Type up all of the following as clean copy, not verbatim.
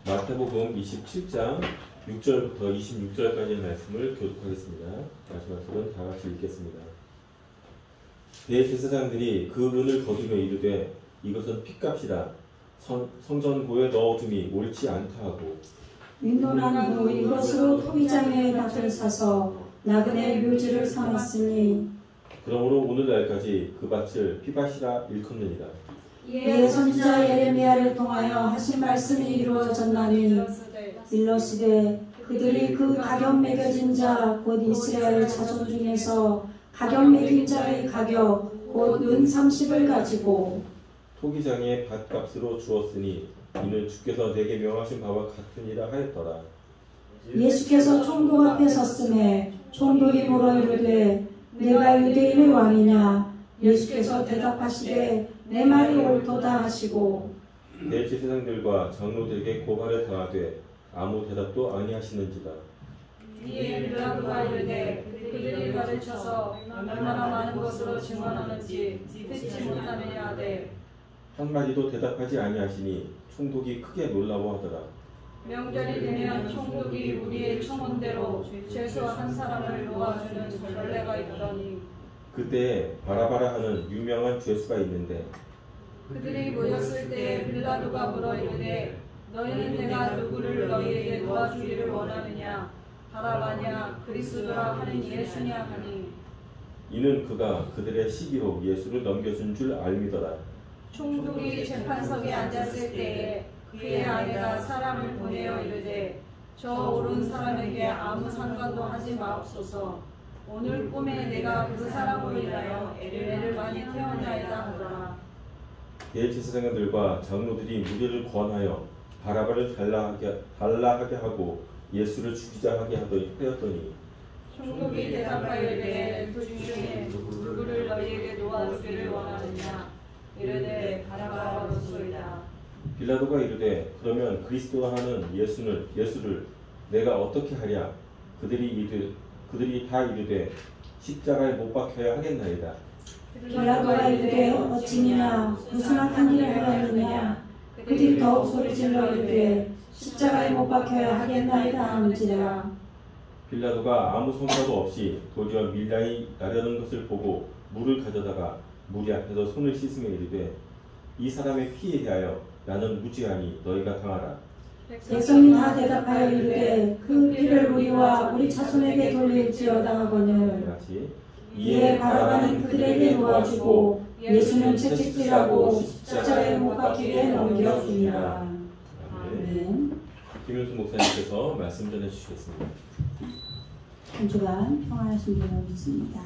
마태복음 27장 6절부터 26절까지의 말씀을 교독하겠습니다. 마지막으로는 다 같이 읽겠습니다. 대제사장들이 그 은을 거두며 이르되 이것은 핏값이라 성전고에 넣어둠이 옳지 않다 하고 윈도난 후 이것으로 토기장의 밭을 사서 나그네 묘지를 삼았으니 그러므로 오늘날까지 그 밭을 피밭이라 일컫느니라. 이에 선지자 예레미야를 통하여 하신 말씀이 이루어졌나니 일러시되 그들이 그 가격 매겨진 자 곧 이스라엘 자손 중에서 가격 매긴 자의 가격 곧 은 30을 가지고 토기장의 밭값으로 주었으니 이는 주께서 내게 명하신 바와 같으니라 하였더라. 예수께서 총독 앞에 섰음에 총독이 물어 이르되 내가 유대인의 왕이냐? 예수께서 대답하시되 내 말이 옳도다 하시고 대제사장들과 장로들에게 고발을 당하되 아무 대답도 아니하시는지라. 이에 빌라도가 이르되 그들이 가르쳐서 얼마나 많은 것으로 증언하는지 듣지 못하느냐 하되 한마디도 대답하지 아니하시니 총독이 크게 놀라워하더라. 명절이 되면 총독이 우리의 청원대로 죄수 한 사람을 놓아주는 전례가 있더니 그때 바라바라 하는 유명한 죄수가 있는데 그들이 모였을 때 빌라도가 물어 이르되 너희는 내가 누구를 너희에게 놓아주기를 원하느냐 바라바냐 그리스도라 하는 예수냐 하니 이는 그가 그들의 시기로 예수를 넘겨준 줄 알미더라. 총독이 재판석에 앉았을 때에 그의 아내가 사람을 보내어 이르되 저 오른 사람에게 아무 상관도 하지 마옵소서. 오늘 꿈에 내가 그 사람으로 인하여 애를 많이 태우나이다 하더라. 대제사장들과 장로들이 무리를 권하여 바라바를 달라하게 하고 예수를 죽이자 하게 하였더니 총독이 대답하여이르되 그 중에 누구를 너희에게 놓아주기를 원하느냐 이르되 바라바로소이다. 빌라도가 이르되 그러면 그리스도라 하는 예수를 내가 어떻게 하랴? 그들이 다 이르되 십자가에 못 박혀야 하겠나이다. 빌라도가 이르되 어찌냐 무슨 악한 일을 하였느냐? 그들이 더욱 소리질러 이르되 십자가에 못 박혀야 하겠나이다 하는지라. 빌라도가 아무 성과도 없이 도리어 밀량이 나려는 것을 보고 물을 가져다가 무리 앞에서 손을 씻으며 이르되 이 사람의 피에 대하여 나는 무죄하니 너희가 당하라. 백성이 다 대답하여 이르되 그 피를 우리와 우리 자손에게 돌릴지어다 하거늘. 같이 이에 바라바는 그들에게 놓아주고 예수는 채찍질하고 십자가에 못 박히게 넘겨주니라. 아멘. 김윤수 목사님께서 말씀 전해주시겠습니다. 한 주간 평안하신 줄 믿습니다.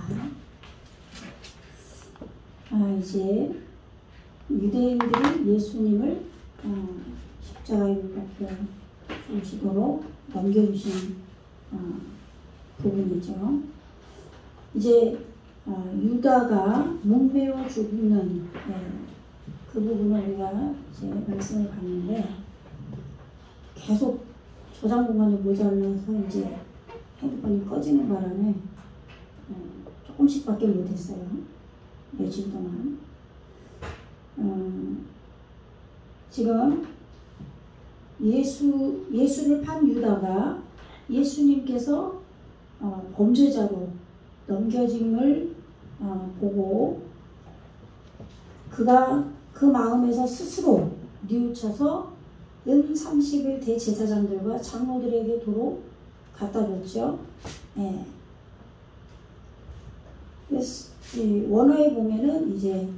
이제 유대인들이 예수님을 십자가에 못 박혀 주시도록 넘겨주신 부분이죠. 이제 유다가 목매어 죽는 그 부분을 우리가 이제 말씀을 봤는데 계속 저장 공간이 모자라서 이제 핸드폰이 꺼지는 바람에 조금씩밖에 못했어요. 며칠 동안. 지금 예수를 판 유다가 예수님께서 범죄자로 넘겨짐을 보고 그가 그 마음에서 스스로 뉘우쳐서 은 30을 대제사장들과 장로들에게 도로 갖다 줬죠. 예. 원어에 보면은 이제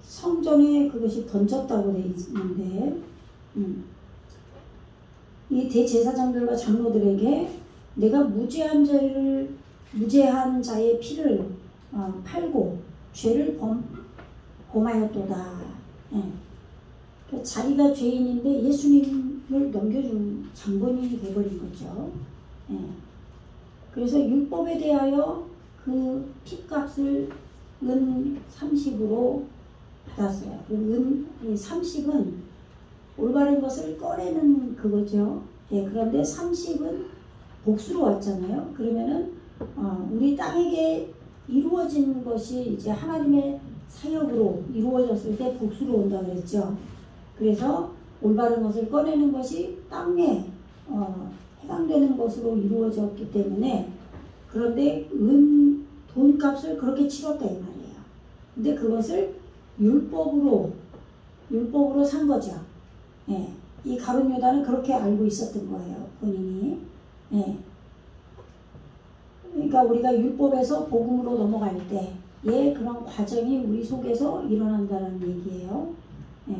성전에 그것이 던졌다고 되어 있는데 이 대제사장들과 장로들에게 내가 무죄한 자의 피를 팔고 죄를 범하였도다. 예. 자기가 죄인인데 예수님을 넘겨준 장본인이 되어버린 거죠. 예. 그래서 율법에 대하여 그 핏값을 은 30으로 받았어요. 은 30은 올바른 것을 꺼내는 그거죠. 예, 그런데 30은 복수로 왔잖아요. 그러면은 우리 땅에게 이루어진 것이 이제 하나님의 사역으로 이루어졌을 때 복수로 온다고 그랬죠. 그래서 올바른 것을 꺼내는 것이 땅에 해당되는 것으로 이루어졌기 때문에 그런데 돈값을 그렇게 치렀다 이 말이에요. 근데 그것을 율법으로 산 거죠. 예. 이 가룟 유다는 그렇게 알고 있었던 거예요. 본인이. 예. 그러니까 우리가 율법에서 복음으로 넘어갈 때 그런 과정이 우리 속에서 일어난다는 얘기예요. 예.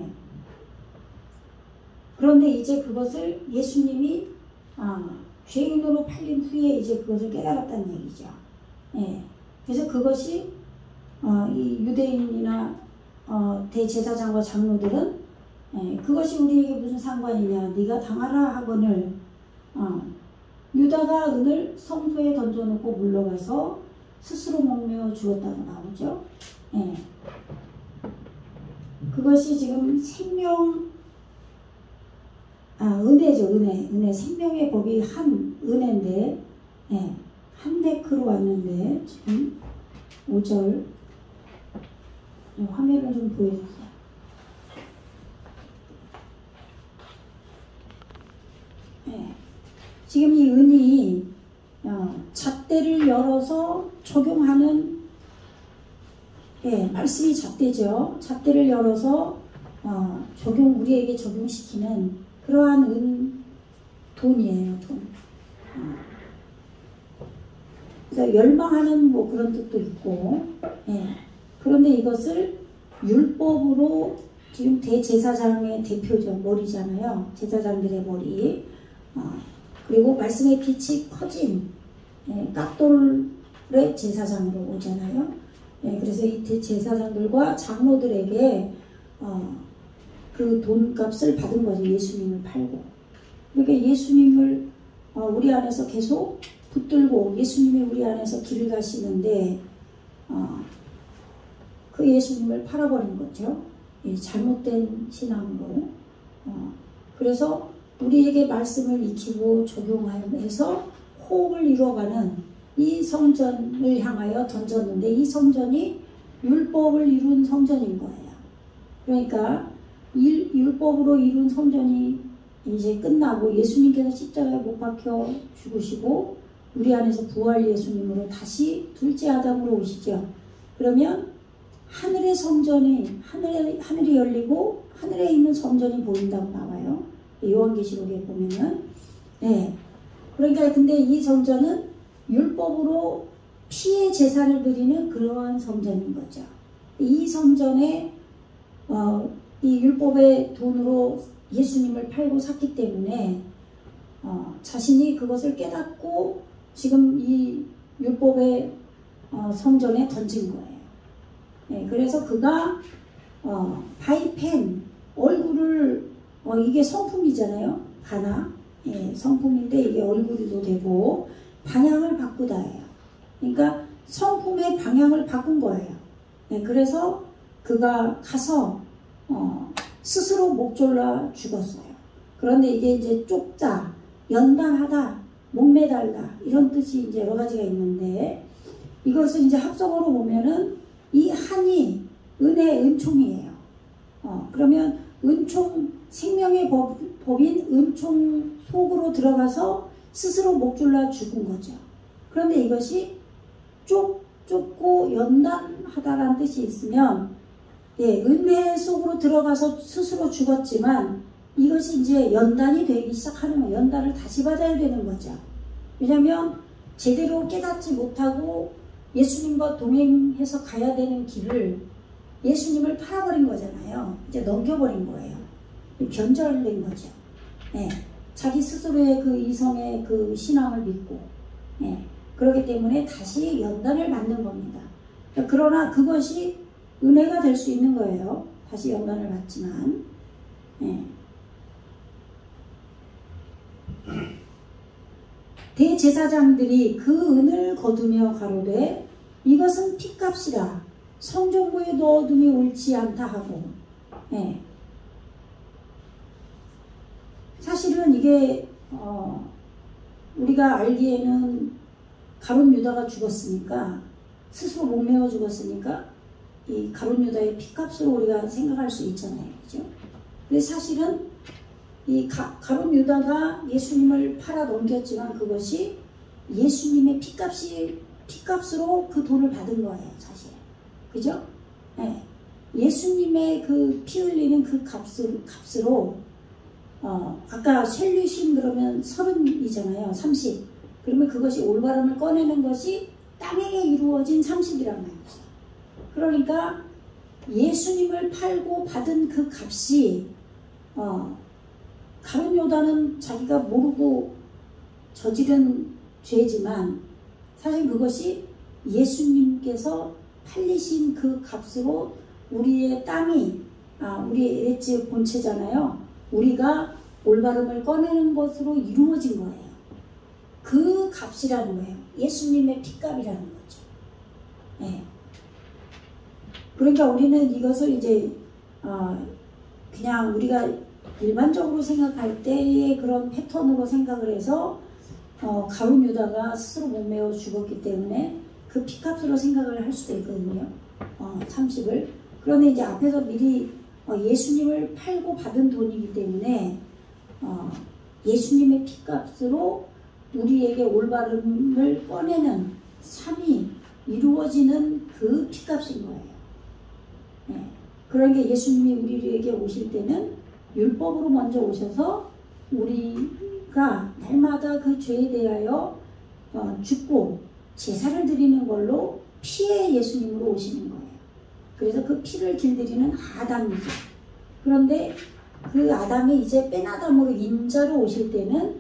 그런데 이제 그것을 예수님이 죄인으로 팔린 후에 이제 그것을 깨달았다는 얘기죠. 예. 그래서 그것이 이 유대인이나 대제사장과 장로들은 그것이 우리에게 무슨 상관이냐, 네가 당하라 하거늘 유다가 은을 성소에 던져놓고 물러가서 스스로 목매어 죽었다고 나오죠. 예. 그것이 지금 은혜죠. 은혜. 생명의 법이 한 은혜인데, 한 데크로 왔는데, 지금 5절 화면을 좀 보여주세요. 지금 이 은이 잣대를 열어서 적용하는 말씀이 잣대죠. 잣대를 열어서 우리에게 적용시키는 그러한 돈이에요. 돈. 그래서 열망하는 뭐 그런 뜻도 있고, 그런데 이것을 율법으로 지금 대제사장의 대표죠. 머리잖아요. 제사장들의 머리. 그리고 말씀의 빛이 커진 깍돌의 제사장으로 오잖아요. 그래서 이 제사장들과 장로들에게 그 돈값을 받은 거죠. 예수님을 팔고. 그러니까 예수님을 우리 안에서 계속 붙들고 예수님이 우리 안에서 길을 가시는데 그 예수님을 팔아버린 거죠. 잘못된 신앙으로. 그래서 우리에게 말씀을 익히고 적용해서 호흡을 이루어가는 이 성전을 향하여 던졌는데 이 성전이 율법을 이룬 성전인 거예요. 그러니까 율법으로 이룬 성전이 이제 끝나고 예수님께서 십자가에 못 박혀 죽으시고 우리 안에서 부활 예수님으로 다시 둘째 아담으로 오시죠. 그러면 하늘의 성전이 하늘이 열리고 하늘에 있는 성전이 보인다고 나와요. 요한계시록에 보면은. 그러니까 근데 이 성전은 율법으로 피의 제사를 드리는 그러한 성전인 거죠. 이 성전에 이 율법의 돈으로 예수님을 팔고 샀기 때문에 자신이 그것을 깨닫고 지금 이 율법의 성전에 던진 거예요. 그래서 그가 바이펜 얼굴을 이게 성품이잖아요. 가나 성품인데 이게 얼굴도 되고 방향을 바꾸다 해요. 그러니까 성품의 방향을 바꾼 거예요. 그래서 그가 가서 스스로 목 졸라 죽었어요. 그런데 이게 이제 쫓다, 연단하다, 목매달다 이런 뜻이 이제 여러 가지가 있는데 이것을 이제 합성어로 보면은 이 한이 은총이에요. 그러면 은총 생명의 법인 은총 속으로 들어가서 스스로 목 졸라 죽은 거죠. 그런데 이것이 쫓고 연단하다라는 뜻이 있으면 은혜 속으로 들어가서 스스로 죽었지만 이것이 이제 연단이 되기 시작하는 거예요. 연단을 다시 받아야 되는 거죠. 왜냐하면 제대로 깨닫지 못하고 예수님과 동행해서 가야 되는 길을 예수님을 팔아버린 거잖아요. 이제 넘겨버린 거예요. 변절된 거죠. 자기 스스로의 그 이성의 그 신앙을 믿고 그렇기 때문에 다시 연단을 받는 겁니다. 그러나 그것이 은혜가 될 수 있는 거예요. 다시 연단을 받지만 대제사장들이 그 은을 거두며 가로되 이것은 핏값이라 성전부에 넣어둠이 옳지 않다 하고 사실은 이게 우리가 알기에는 가룟 유다가 죽었으니까 스스로 목매어 죽었으니까 이 가룟 유다의 핏값으로 우리가 생각할 수 있잖아요. 그죠? 근데 사실은 이 가룟 유다가 예수님을 팔아 넘겼지만 그것이 예수님의 피값으로 그 돈을 받은 거예요, 사실. 그죠? 네. 예수님의 그 피 흘리는 그 값으로, 아까 셀류신 그러면 30이잖아요, 30. 그러면 그것이 올바름을 꺼내는 것이 땅에 이루어진 30이란 말이죠. 그러니까 예수님을 팔고 받은 그 값이, 가룟 유다는 자기가 모르고 저지른 죄지만 사실 그것이 예수님께서 팔리신 그 값으로 우리의 땅이, 우리의 엣지 본체잖아요. 우리가 올바름을 꺼내는 것으로 이루어진 거예요. 그 값이라는 거예요. 예수님의 피값이라는 거죠. 네. 그러니까 우리는 이것을 이제 그냥 우리가 일반적으로 생각할 때의 그런 패턴으로 생각을 해서 가룟 유다가 스스로 못 메워 죽었기 때문에 그 피값으로 생각을 할 수도 있거든요. 30을. 그런데 이제 앞에서 미리 예수님을 팔고 받은 돈이기 때문에 예수님의 피값으로 우리에게 올바름을 꺼내는 삶이 이루어지는 그 피값인 거예요. 네. 그러니까 예수님이 우리에게 오실 때는 율법으로 먼저 오셔서 우리가 날마다 그 죄에 대하여 죽고 제사를 드리는 걸로 피의 예수님으로 오시는 거예요. 그래서 그 피를 길들이는 아담이죠. 그런데 그 아담이 이제 뺀아담으로 인자로 오실 때는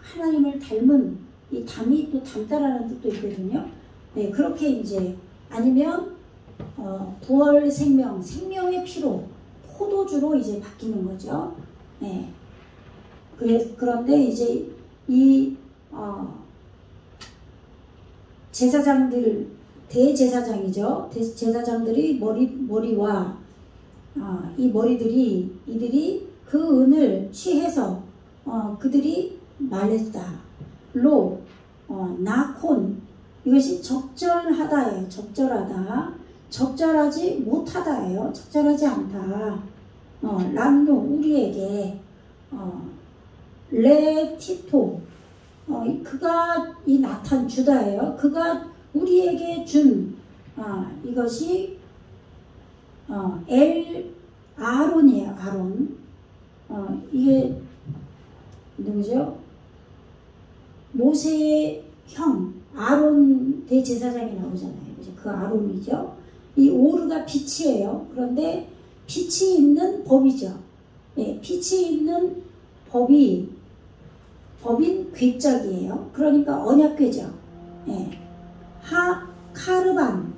하나님을 닮은, 이 담이 또 닮다라는 뜻도 있거든요. 네, 그렇게 이제 아니면 부활 생명의 피로 포도주로 이제 바뀌는 거죠. 네. 그런데 이제 이 제사장들, 대제사장이죠. 제사장들이 머리와 이 머리들이 이들이 그 은을 취해서 그들이 말했다. 나콘, 이것이 적절하다예요. 적절하지 못하다예요. 적절하지 않다. 란노, 우리에게 레티토, 그가 이 나탄 주다예요. 그가 우리에게 준 이것이 아론이에요. 아론. 이게 누구죠? 모세의 형 아론 대제사장이 나오잖아요. 그 아론이죠. 이 오르가 빛이에요. 그런데 빛이 있는 법이죠. 네, 빛이 있는 법인 괴짝이에요. 그러니까 언약궤죠. 네. 카르반,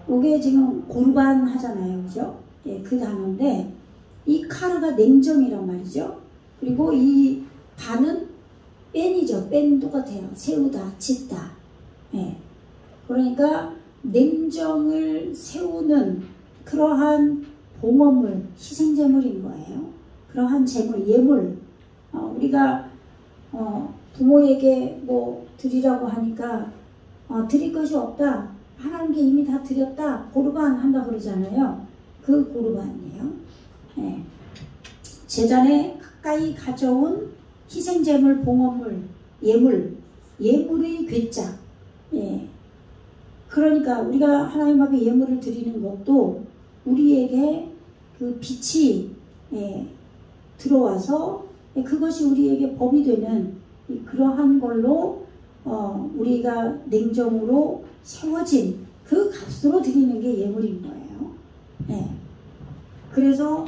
이게 지금 고르반 하잖아요. 그죠? 예, 그 단어인데, 이 카르가 냉정이란 말이죠. 그리고 이 반은 뺀이죠. 뺀 똑같아요. 세우다, 짓다. 예. 그러니까 냉정을 세우는 그러한 봉헌물, 희생제물인 거예요. 그러한 제물, 예물. 우리가 부모에게 뭐 드리라고 하니까 드릴 것이 없다. 하나님께 이미 다 드렸다. 고르반 한다 그러잖아요. 그 고르반이에요. 네. 제단에 가까이 가져온 희생제물, 봉헌물, 예물의 괴짝. 예. 그러니까 우리가 하나님 앞에 예물을 드리는 것도 우리에게 그 빛이 들어와서 그것이 우리에게 법이 되는 그러한 걸로 우리가 냉정으로 세워진 그 값으로 드리는 게 예물인 거예요. 네. 그래서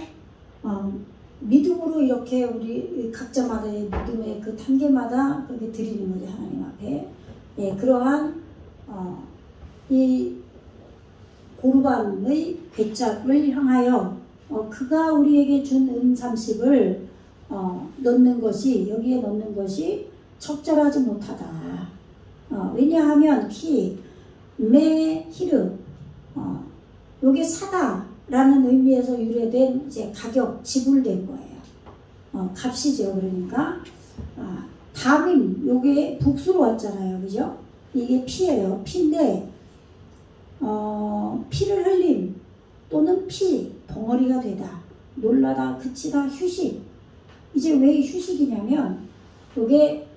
믿음으로 이렇게 우리 각자마다의 믿음의 그 단계마다 그렇게 드리는 거죠. 하나님 앞에. 예, 그러한 이 고르반의 괴짝을 향하여 그가 우리에게 준 은 30을 넣는 것이, 여기에 넣는 것이 적절하지 못하다. 왜냐하면 메히르, 요게 사다라는 의미에서 유래된 이제 가격, 지불된 거예요. 값이죠. 그러니까 담임, 요게 북수로 왔잖아요. 그죠? 이게 피예요. 피인데 피를 흘림, 또는 피 덩어리가 되다. 놀라다 그치다 휴식. 이제 왜 휴식이냐면 요게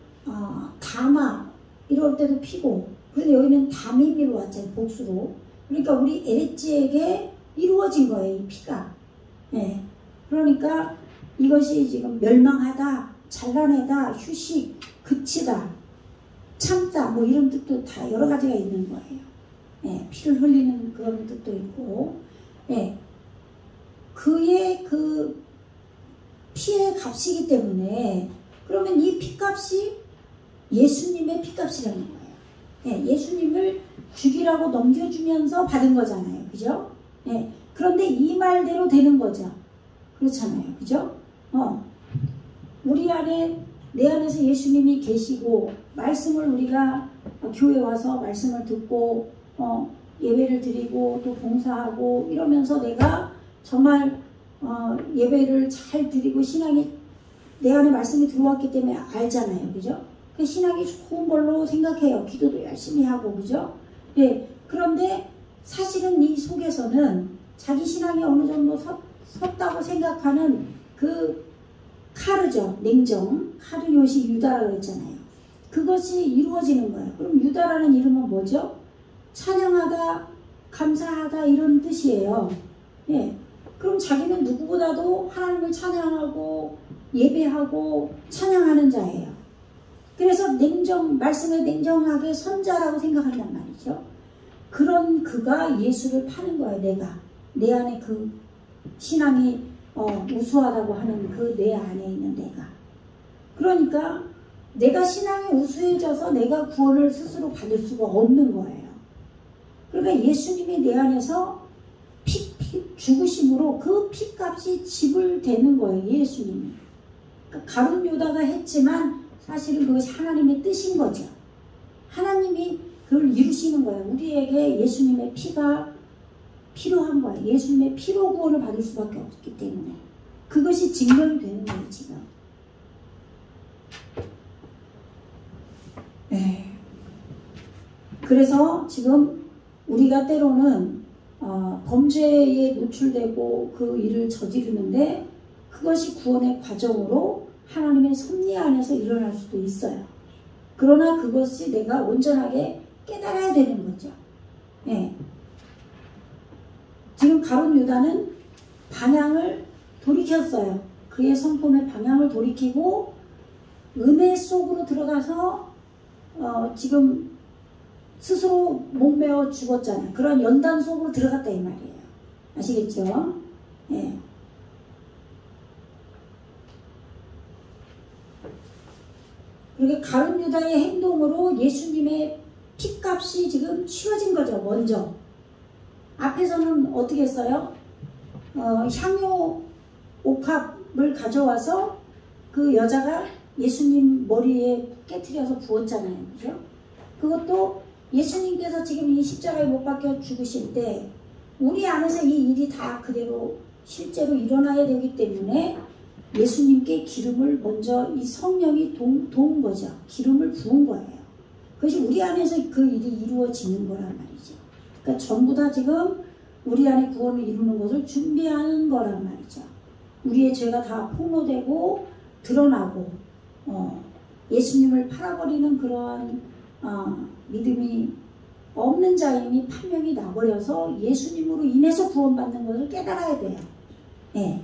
다마 이럴 때도 피고, 그런데 여기는 다미미로 왔잖아요. 복수로. 그러니까 우리 에레찌에게 이루어진 거예요. 이 피가. 예. 그러니까 이것이 지금 멸망하다, 잘라내다, 휴식, 그치다, 참다 뭐 이런 뜻도 다 여러 가지가 있는 거예요. 예. 피를 흘리는 그런 뜻도 있고, 예. 그의 그 피의 값이기 때문에, 그러면 이 피값이 예수님의 피값이라는 거예요. 예. 예수님을 죽이라고 넘겨주면서 받은 거잖아요. 그죠? 예. 그런데 이 말대로 되는 거죠. 그렇잖아요. 그죠? 우리 안에, 내 안에서 예수님이 계시고, 말씀을 우리가 교회 와서 말씀을 듣고, 예배를 드리고, 또 봉사하고, 이러면서 내가 정말, 예배를 잘 드리고, 신앙이, 내 안에 말씀이 들어왔기 때문에 알잖아요. 그죠? 그 신앙이 좋은 걸로 생각해요. 기도도 열심히 하고, 그죠? 예. 그런데 사실은 이 속에서는 자기 신앙이 어느 정도 섰다고 생각하는 그 카르죠. 냉정. 카르요시 유다라고 했잖아요. 그것이 이루어지는 거예요. 그럼 유다라는 이름은 뭐죠? 찬양하다, 감사하다 이런 뜻이에요. 예. 그럼 자기는 누구보다도 하나님을 찬양하고 예배하고 찬양하는 자예요. 그래서 말씀에 냉정하게 선자라고 생각한단 말이죠. 그런 그가 예수를 파는 거예요. 내 안에 그 신앙이 우수하다고 하는 그 내 안에 있는 내가. 그러니까 내가 신앙이 우수해져서 내가 구원을 스스로 받을 수가 없는 거예요. 그러니까 예수님이 내 안에서 죽으심으로 그 피값이 지불되는 거예요. 예수님이. 그러니까 가룟 유다가 했지만 사실은 그것이 하나님의 뜻인 거죠. 하나님이 그걸 이루시는 거예요. 우리에게 예수님의 피가 필요한 거예요. 예수님의 피로 구원을 받을 수밖에 없기 때문에. 그것이 증명이 되는 거예요. 지금. 네. 그래서 지금 우리가 때로는 범죄에 노출되고 그 일을 저지르는데, 그것이 구원의 과정으로 하나님의 섭리 안에서 일어날 수도 있어요. 그러나 그것이 내가 온전하게 깨달아야 되는 거죠. 예. 지금 가룟 유다는 방향을 돌이켰어요. 그의 성품의 방향을 돌이키고 은혜 속으로 들어가서 지금 스스로 목매어 죽었잖아요. 그런 연단 속으로 들어갔다 이 말이에요. 아시겠죠? 예. 그렇게 가룟 유다의 행동으로 예수님의 피값이 지금 치러진 거죠. 먼저 앞에서는 어떻게 했어요? 향유 옥합을 가져와서 그 여자가 예수님 머리에 깨트려서 부었잖아요. 그죠? 그것도 예수님께서 지금 이 십자가에 못 박혀 죽으실 때 우리 안에서 이 일이 다 그대로 실제로 일어나야 되기 때문에 예수님께 기름을 먼저 이 성령이 도운 거죠. 기름을 부은 거예요. 그것이 우리 안에서 그 일이 이루어지는 거란 말이죠. 그러니까 전부 다 지금 우리 안에 구원을 이루는 것을 준비하는 거란 말이죠. 우리의 죄가 다 폭로되고 드러나고 예수님을 팔아버리는 그러한 믿음이 없는 자임이 판명이 나버려서 예수님으로 인해서 구원받는 것을 깨달아야 돼요. 네.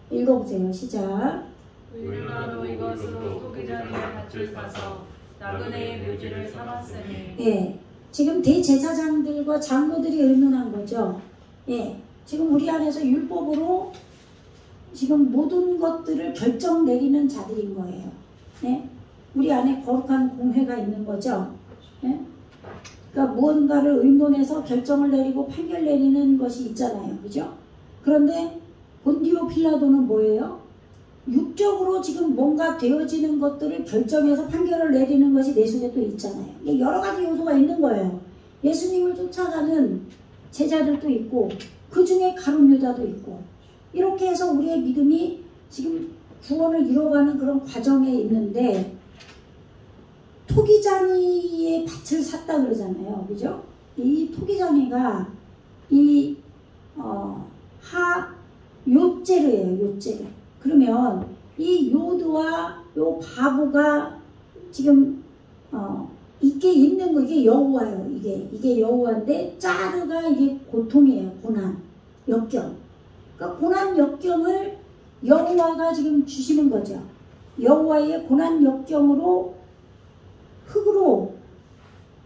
읽어보세요. 시작. 의인화로 이것으로 토기장의 밭을 사서 나그네의 묘지를 삼았으니. 예. 지금 대제사장들과 장로들이 의논한 거죠. 예. 지금 우리 안에서 율법으로 지금 모든 것들을 결정 내리는 자들인 거예요. 예. 우리 안에 거룩한 공회가 있는 거죠. 예. 그러니까 무언가를 의논해서 결정을 내리고 판결 내리는 것이 있잖아요. 그죠? 그런데 본디오 필라도는 뭐예요? 육적으로 지금 뭔가 되어지는 것들을 결정해서 판결을 내리는 것이 내 속에 또 있잖아요. 여러 가지 요소가 있는 거예요. 예수님을 쫓아가는 제자들도 있고 그 중에 가룟 유다도 있고 이렇게 해서 우리의 믿음이 지금 구원을 이뤄가는 그런 과정에 있는데 토기장이의 밭을 샀다 그러잖아요. 그죠? 이 토기장이가 이 요제르예요. 요제르. 그러면 이 요드와 요 바보가 지금 이게 있는 거 이게 여호와예요. 이게 여호와인데 짜르가 이게 고통이에요. 고난, 역경. 그러니까 고난, 역경을 여호와가 지금 주시는 거죠. 여호와의 고난, 역경으로 흙으로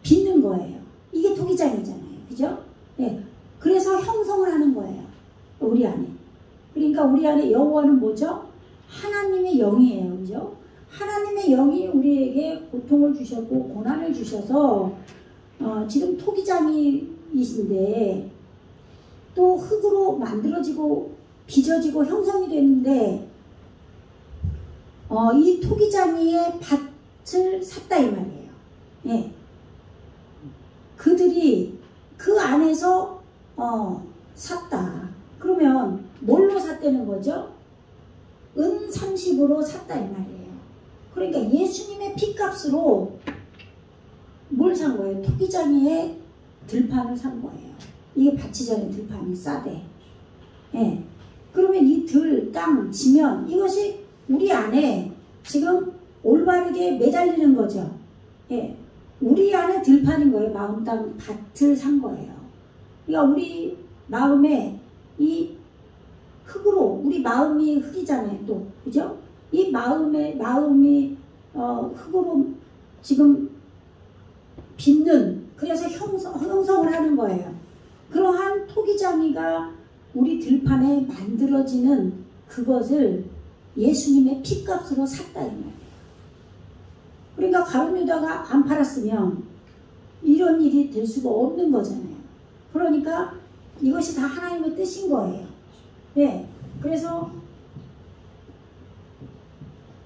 빚는 거예요. 이게 토기장이잖아요. 그죠? 네. 그래서 형성을 하는 거예요. 우리 안에. 그러니까 우리 안에 여호와는 뭐죠? 하나님의 영이에요. 그죠? 하나님의 영이 우리에게 고통을 주셨고 고난을 주셔서 지금 토기장이이신데 또 흙으로 만들어지고 빚어지고 형성이 되는데 이 토기장이의 밭을 샀다 이 말이에요. 예. 그들이 그 안에서 샀다. 그러면 뭘로 샀다는 거죠? 은 30으로 샀다 이 말이에요. 그러니까 예수님의 피값으로 뭘 산 거예요? 토기장이의 들판을 산 거예요. 이게 바치전의 들판이 싸대. 예. 그러면 이 땅, 지면 이것이 우리 안에 지금 올바르게 매달리는 거죠. 예. 우리 안에 들판인 거예요. 마음 땅 밭을 산 거예요. 그러니까 우리 마음에 이 흙으로 우리 마음이 흙이잖아요. 또 그죠? 이 마음이 흙으로 지금 빚는 그래서 형성을 하는 거예요. 그러한 토기장이가 우리 들판에 만들어지는 그것을 예수님의 피값으로 샀다 이 말이에요. 그러니까 가룟 유다가 안 팔았으면 이런 일이 될 수가 없는 거잖아요. 그러니까 이것이 다 하나님의 뜻인 거예요. 네. 그래서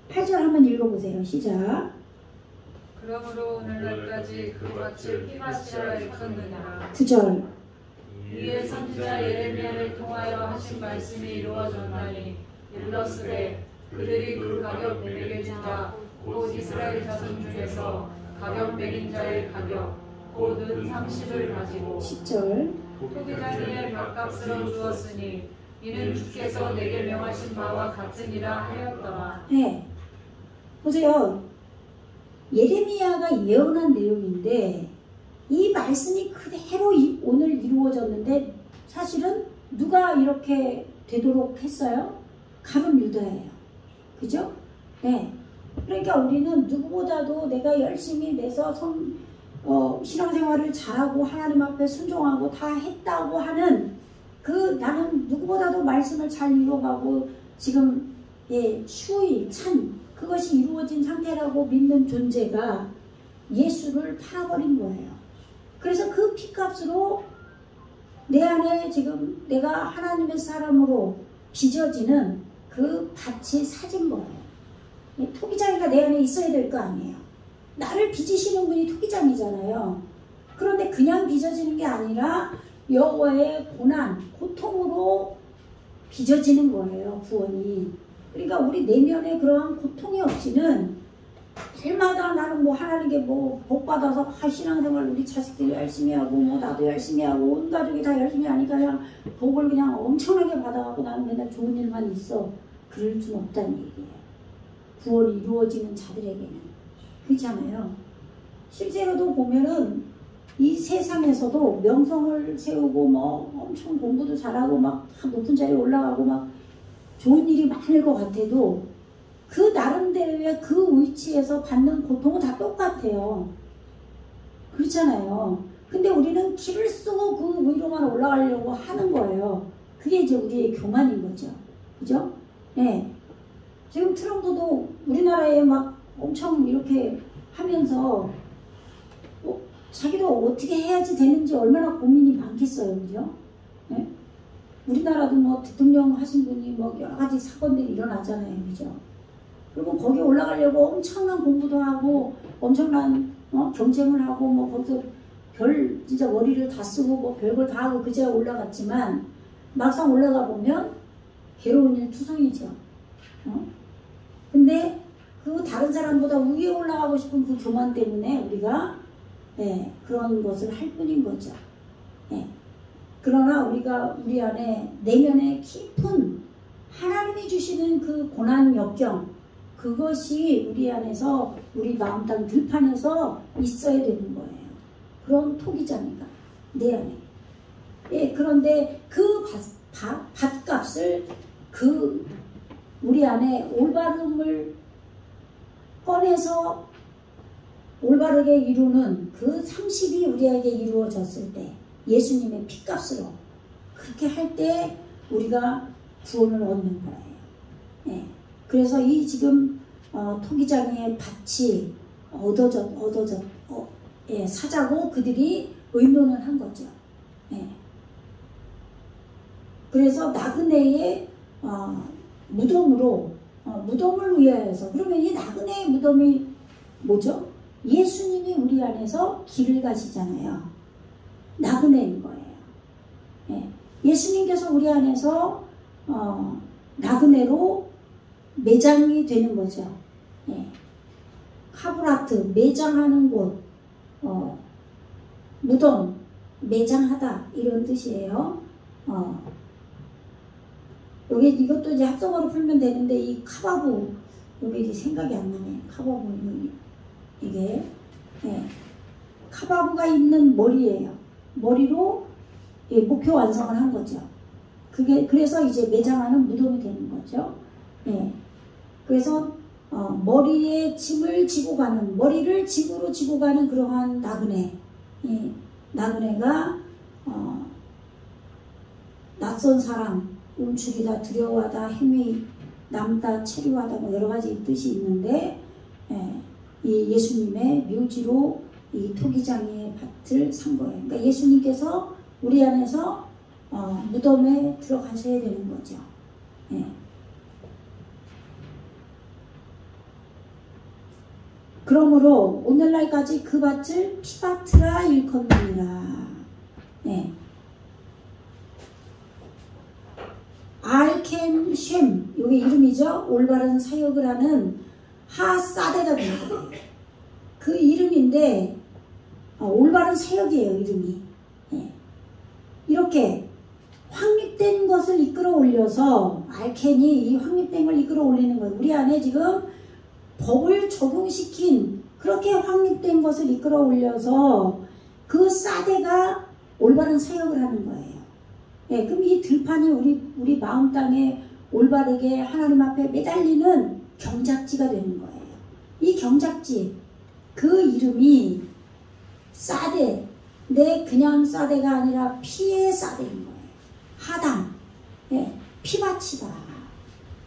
8절 한번 읽어보세요. 시작. 그러므로 오늘날까지 그 밭을 피밭이라 일컫느니라. 9절. 이에 선지자 예레미야를 통하여 하신 말씀이 이루어졌나니 일러스되 그들이 그 가격 매긴 자 곧 이스라엘 자손 중에서 가격 매긴 자의 가격 곧 은 30을 가지고 10절. 토기장이의 밭값으로 주었으니 이는 주께서 내게 명하신 바와 같으니라 하였더라. 네. 보세요. 예레미야가 예언한 내용인데 이 말씀이 그대로 오늘 이루어졌는데 사실은 누가 이렇게 되도록 했어요? 가룟 유다예요. 그죠? 네. 그러니까 우리는 누구보다도 내가 열심히 내서 신앙생활을 잘하고 하나님 앞에 순종하고 다 했다고 하는 나는 누구보다도 말씀을 잘 이루어가고 지금 추위, 찬 그것이 이루어진 상태라고 믿는 존재가 예수를 팔아버린 거예요. 그래서 그 피값으로 내 안에 지금 내가 하나님의 사람으로 빚어지는 그 밭이 사진 거예요. 토기장이가 내 안에 있어야 될 거 아니에요. 나를 빚으시는 분이 토기장이잖아요. 그런데 그냥 빚어지는 게 아니라 여호와의 고난, 고통으로 빚어지는 거예요. 구원이. 그러니까 우리 내면에 그러한 고통이 없이는 날마다 나는 뭐 하나님께 뭐 복 받아서 신앙생활 우리 자식들이 열심히 하고 뭐 나도 열심히 하고 온 가족이 다 열심히 하니까 그냥 복을 그냥 엄청나게 받아가고 나는 맨날 좋은 일만 있어. 그럴 수는 없다는 얘기예요. 구원이 이루어지는 자들에게는. 그렇잖아요. 실제로도 보면은 이 세상에서도 명성을 세우고 뭐 엄청 공부도 잘하고 막 높은 자리에 올라가고 막 좋은 일이 많을 것 같아도 그 나름대로의 그 위치에서 받는 고통은 다 똑같아요. 그렇잖아요. 근데 우리는 길을 쓰고 그 위로만 올라가려고 하는 거예요. 그게 이제 우리의 교만인 거죠. 그죠? 네. 지금 트럼프도 우리나라에 막 엄청 이렇게 하면서 자기도 어떻게 해야지 되는지 얼마나 고민이 많겠어요. 그죠? 네? 우리나라도 뭐 대통령 하신 분이 뭐 여러 가지 사건들이 일어나잖아요. 그죠? 그리고 거기 올라가려고 엄청난 공부도 하고 엄청난 경쟁을 하고 뭐 거기서 진짜 머리를 다 쓰고 뭐 별걸 다 하고 그제야 올라갔지만 막상 올라가 보면 괴로운 일 투성이죠. 근데 그 다른 사람보다 위에 올라가고 싶은 그 교만 때문에 우리가 그런 것을 할 뿐인 거죠. 그러나 우리가 우리 안에 내면에 깊은 하나님이 주시는 그 고난 역경, 그것이 우리 안에서, 우리 마음 땅 들판에서 있어야 되는 거예요. 그런 토기장이가 내 안에. 예, 그런데 그 밭값을, 그 우리 안에 올바름을 꺼내서 올바르게 이루는 그 30이 우리에게 이루어졌을 때, 예수님의 피값으로 그렇게 할 때 우리가 구원을 얻는 거예요. 예. 그래서 이 지금 토기장의 밭이 예, 사자고 그들이 의논을 한 거죠. 예. 그래서 나그네의 무덤을 위하여서, 그러면 이 나그네의 무덤이 뭐죠? 예수님이 우리 안에서 길을 가시잖아요. 나그네인 거예요. 예. 예수님께서 우리 안에서 나그네로 매장이 되는 거죠. 예. 카브라트, 매장하는 곳, 무덤, 매장하다, 이런 뜻이에요. 이것도 이제 합성어로 풀면 되는데, 이 카바부, 이게 생각이 안 나네. 카바부, 이게. 예. 카바부가 있는 머리예요. 머리로 예, 목표 완성을 한 거죠. 그래서 이제 매장하는 무덤이 되는 거죠. 예. 그래서 머리에 짐을 지고 가는, 머리를 짐으로 지고 가는 그러한 나그네. 예. 나그네가 낯선 사람, 움츠리다, 두려워하다, 힘이 남다, 체류하다, 뭐 여러 가지 뜻이 있는데, 예. 이 예수님의 묘지로 이 토기장의 밭을 산 거예요. 그러니까 예수님께서 우리 안에서 무덤에 들어가셔야 되는 거죠. 예. 그러므로 오늘날까지 그 밭을 피밭이라 일컫느니라. 예. 알켄 쉔, 이게 이름이죠. 올바른 사역을 하는 하사대가 된 거예요. 그 이름인데 올바른 사역이에요, 이름이. 예. 이렇게 확립된 것을 이끌어 올려서, 알켄이 이 확립된 걸 이끌어 올리는 거예요. 우리 안에 지금 법을 적용시킨, 그렇게 확립된 것을 이끌어 올려서 그 사대가 올바른 사역을 하는 거예요. 예, 그럼 이 들판이 우리 마음 땅에 올바르게 하나님 앞에 매달리는 경작지가 되는 거예요. 이 경작지, 그 이름이 사대, 내 그냥 사대가 아니라 피의 사대인 거예요. 하단, 예, 피밭이다.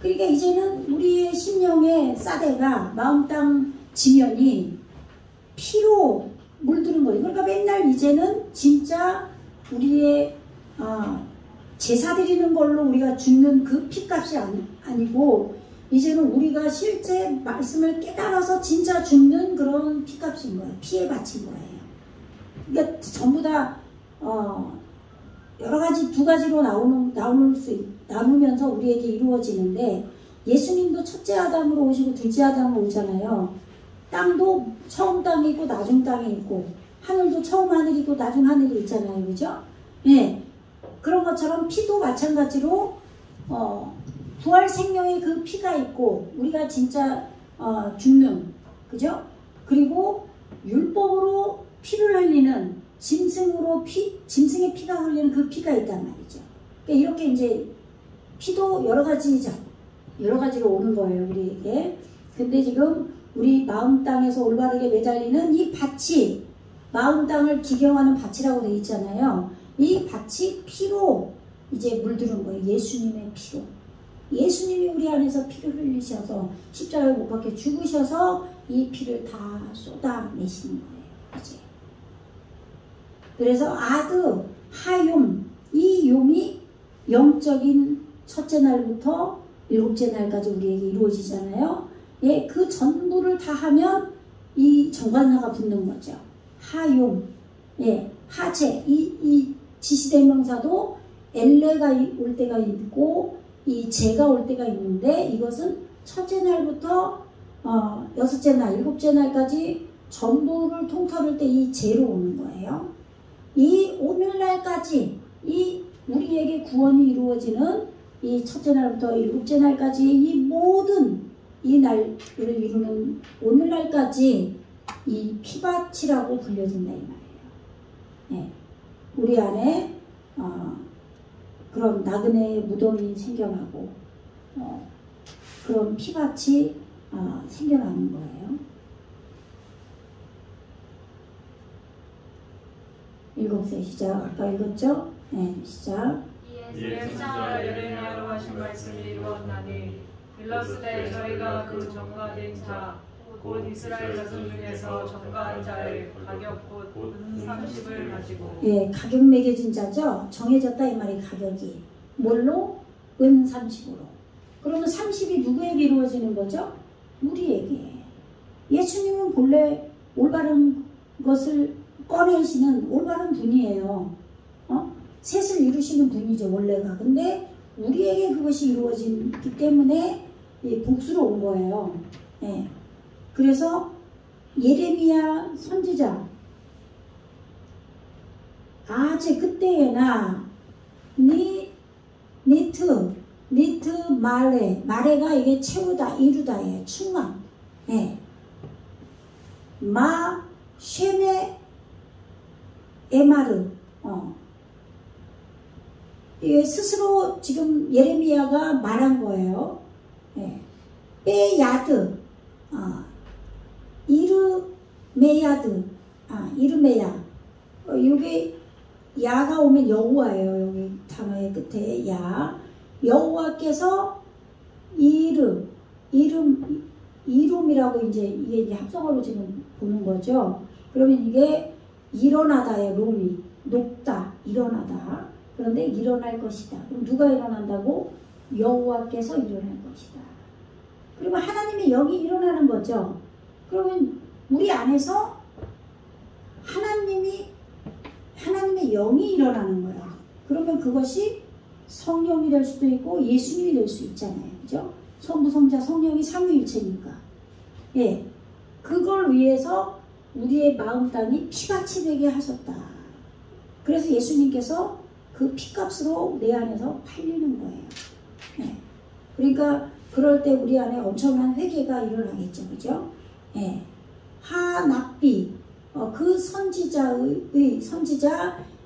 그러니까 이제는 우리의 심령의 사대가, 마음 땅 지면이 피로 물드는 거예요. 그러니까 맨날 이제는 진짜 우리의 제사 드리는 걸로 우리가 죽는 그 피값이 아니고, 이제는 우리가 실제 말씀을 깨달아서 진짜 죽는 그런 피값인 거예요. 피에 바친 거예요. 그러니까 전부 다 여러 가지, 두 가지로 나누면서 우리에게 이루어지는데, 예수님도 첫째 아담으로 오시고 둘째 아담으로 오잖아요. 땅도 처음 땅이고 나중 땅이 있고, 하늘도 처음 하늘이고 나중 하늘이 있잖아요. 그죠? 예. 그런 것처럼 피도 마찬가지로 부활 생명의 그 피가 있고, 우리가 진짜 죽는, 그죠? 그리고 율법으로 피를 흘리는, 짐승의 피가 흘리는 그 피가 있단 말이죠. 그러니까 이렇게 이제 피도 여러 가지로 오는 거예요, 우리에게. 근데 지금 우리 마음 땅에서 올바르게 매달리는 이 밭이, 마음 땅을 기경하는 밭이라고 되어 있잖아요. 이 밭이 피로 이제 물들은 거예요. 예수님의 피로. 예수님이 우리 안에서 피를 흘리셔서 십자가에 못 박혀 죽으셔서 이 피를 다 쏟아내시는 거예요. 이제. 그래서 아드, 하욤, 이 욤이 영적인 첫째 날부터 일곱째 날까지 우리에게 이루어지잖아요. 예, 그 전부를 다 하면 이 정관사가 붙는 거죠. 하욤, 예, 하체, 이 지시대명사도 엘레가 올 때가 있고 이 제가 올 때가 있는데, 이것은 첫째 날부터 여섯째 날, 일곱째 날까지 전부를 통틀을 때 이 제로 오는 거예요. 이 오늘날까지 이 우리에게 구원이 이루어지는 이 첫째 날부터 일곱째 날까지 이 모든 이 날을 이루는 오늘날까지 이 피밭이라고 불려진다 이 말이에요. 예. 우리 안에 그런 나그네의 무덤이 생겨나고 그런 피밭이 생겨나는 거예요. 7세 시작. 아까 읽었죠? 네, 시작. 이에 선지자 예레미야로 하신 말씀이 이루어졌나니 빌로스되 저희가 그 전가된 자 곧 이스라엘 자손 중에서 전가한 자의 가격 곧 은 30을 가지고 예, 가격 매겨진 자죠. 정해졌다 이 말이 가격이. 뭘로? 은 30으로. 그러면 30이 누구에게 이루어지는 거죠? 우리에게. 예수님은 본래 올바른 것을 꺼내시는 올바른 분이에요. 셋을 이루시는 분이죠, 원래가. 근데 우리에게 그것이 이루어지기 때문에 복수로 온 거예요. 예. 그래서 예레미야 선지자 아제 그때에나 니트 말레가 이게 채우다 이루다예요. 충만. 예. 마 쉐메 에마르. 이게 스스로 지금 예레미야가 말한 거예요. 예. 빼야드. 이르메야드. 이르메야. 요게 야가 오면 여호와예요. 여기 단어의 끝에 야. 여호와께서 이름이라고 이게 합성어로 지금 보는 거죠. 그러면 이게 일어나다의 롬이 높다, 일어나다. 그런데 일어날 것이다. 그럼 누가 일어난다고? 여호와께서 일어날 것이다. 그리고 하나님의 영이 일어나는 거죠. 그러면 우리 안에서 하나님의 영이 일어나는 거야. 그러면 그것이 성령이 될 수도 있고 예수님이 될 수 있잖아요. 그죠? 성부, 성자, 성령이 삼위일체니까. 예. 그걸 위해서 우리의 마음 땅이 피같이 되게 하셨다. 그래서 예수님께서 그 피값으로 내 안에서 팔리는 거예요. 예. 그러니까 그럴 때 우리 안에 엄청난 회개가 일어나겠죠. 그죠? 예. 하낙비, 그 선지자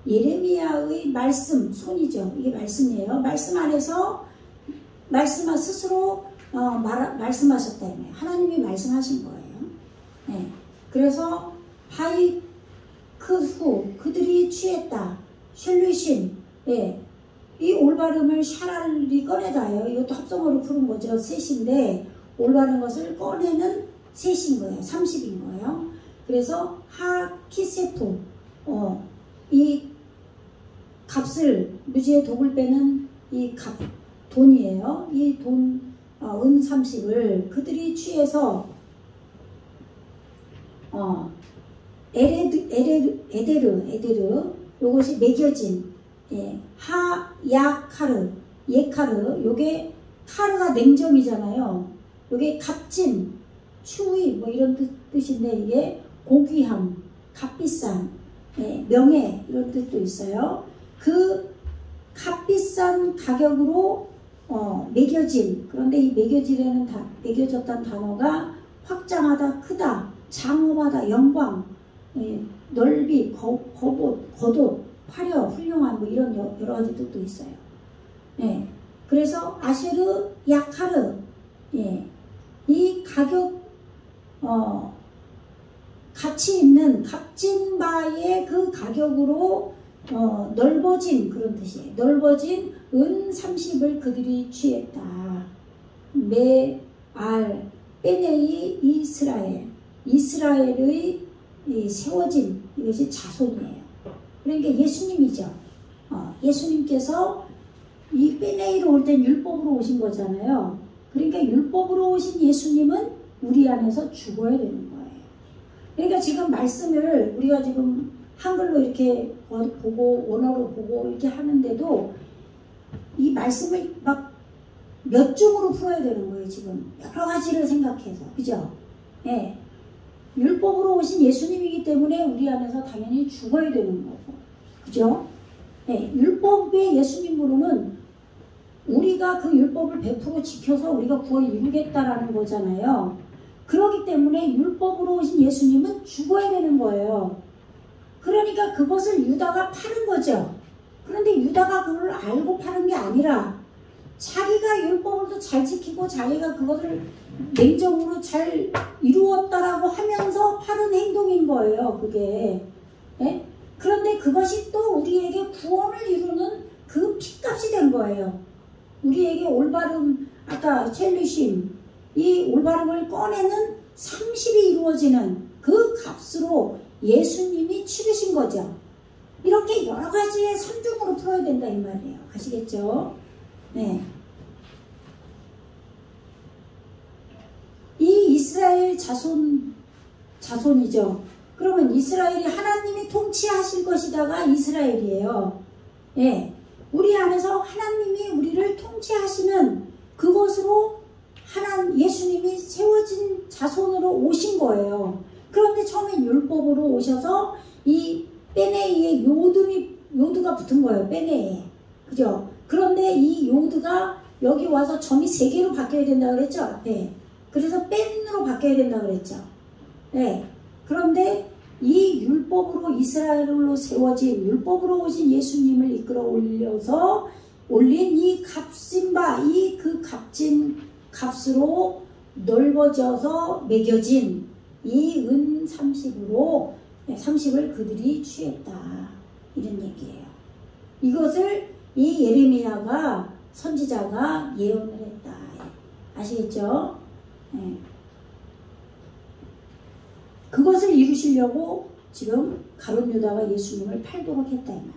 예레미야의 말씀, 손이죠. 이게 말씀이에요. 말씀 안에서 말씀하 스스로 말씀하셨다며. 하나님이 말씀하신 거예요. 예. 그래서 바이크후 그들이 취했다. 셜루신. 예. 이 올바름을 샤랄이 꺼내다예요. 이것도 합성어로 푸는 거죠. 셋인데 올바른 것을 꺼내는 셋인 거예요. 30인 거예요. 그래서 하키세프 이 값을 무지의 독을 빼는 이 돈이에요. 이 돈 은 30을 그들이 취해서 에데르 요것이 매겨진 하야카르 예카르 요게 카르가 냉정이잖아요. 요게 값진 추위 뭐 이런 뜻인데 이게 고귀함 값비싼 명예 이런 뜻도 있어요. 그 값비싼 가격으로 매겨진 그런데 이 매겨졌다는 단어가 확장하다 크다 장엄하다 영광 넓이 겉옷 화려 훌륭한 뭐 이런 여러 가지 뜻도 있어요. 예. 그래서 아쉐르 야카르 이 가격 가치 있는 값진 바의 그 가격으로 넓어진 그런 뜻이에요. 넓어진 은 30을 그들이 취했다. 메알 빼네이 이스라엘의 세워진 이것이 자손이에요. 그러니까 예수님이죠. 예수님께서 이 빼네이로 올 땐 율법으로 오신 거잖아요. 그러니까 율법으로 오신 예수님은 우리 안에서 죽어야 되는 거예요. 그러니까 지금 말씀을 우리가 지금 한글로 이렇게 보고 원어로 보고 이렇게 하는데도 이 말씀을 막 몇 중으로 풀어야 되는 거예요. 지금 여러 가지를 생각해서 그죠? 예. 율법으로 오신 예수님이기 때문에 우리 안에서 당연히 죽어야 되는 거고 그죠? 율법의 예수님으로는 우리가 그 율법을 100% 지켜서 우리가 구원을 이루겠다라는 거잖아요. 그렇기 때문에 율법으로 오신 예수님은 죽어야 되는 거예요. 그러니까 그것을 유다가 파는 거죠. 그런데 유다가 그걸 알고 파는 게 아니라 자기가 율법을 또 잘 지키고 자기가 그것을 냉정으로 잘 이루었다라고 하면서 파는 행동인 거예요. 그게. 예? 그런데 그것이 또 우리에게 구원을 이루는 그 핏값이 된 거예요. 우리에게 올바름, 아까 첼루심, 이 올바름을 꺼내는 30이 이루어지는 그 값으로 예수님이 치르신 거죠. 이렇게 여러 가지의 삼중으로 풀어야 된다 이 말이에요. 아시겠죠? 네. 이 이스라엘 자손이죠. 그러면 이스라엘이 하나님이 통치하실 것이다가 이스라엘이에요. 예. 우리 안에서 하나님이 우리를 통치하시는 그것으로 예수님이 세워진 자손으로 오신 거예요. 그런데 처음에 율법으로 오셔서 이 빼내이에 요드가 붙은 거예요. 빼내에. 그죠? 그런데 이 요드가 여기 와서 점이 3개로 바뀌어야 된다고 그랬죠? 네. 그래서 뺀으로 바뀌어야 된다고 그랬죠? 네. 그런데 이 율법으로 이스라엘로 세워진 율법으로 오신 예수님을 이끌어 올린 이 값진 바, 이 그 값진 값으로 넓어져서 매겨진 이 은 30을 그들이 취했다. 이런 얘기예요. 이것을 이 예레미야가 선지자가 예언을 했다. 아시겠죠? 네. 그것을 이루시려고 지금 가룟 유다가 예수님을 팔도록 했다 이 말이에요.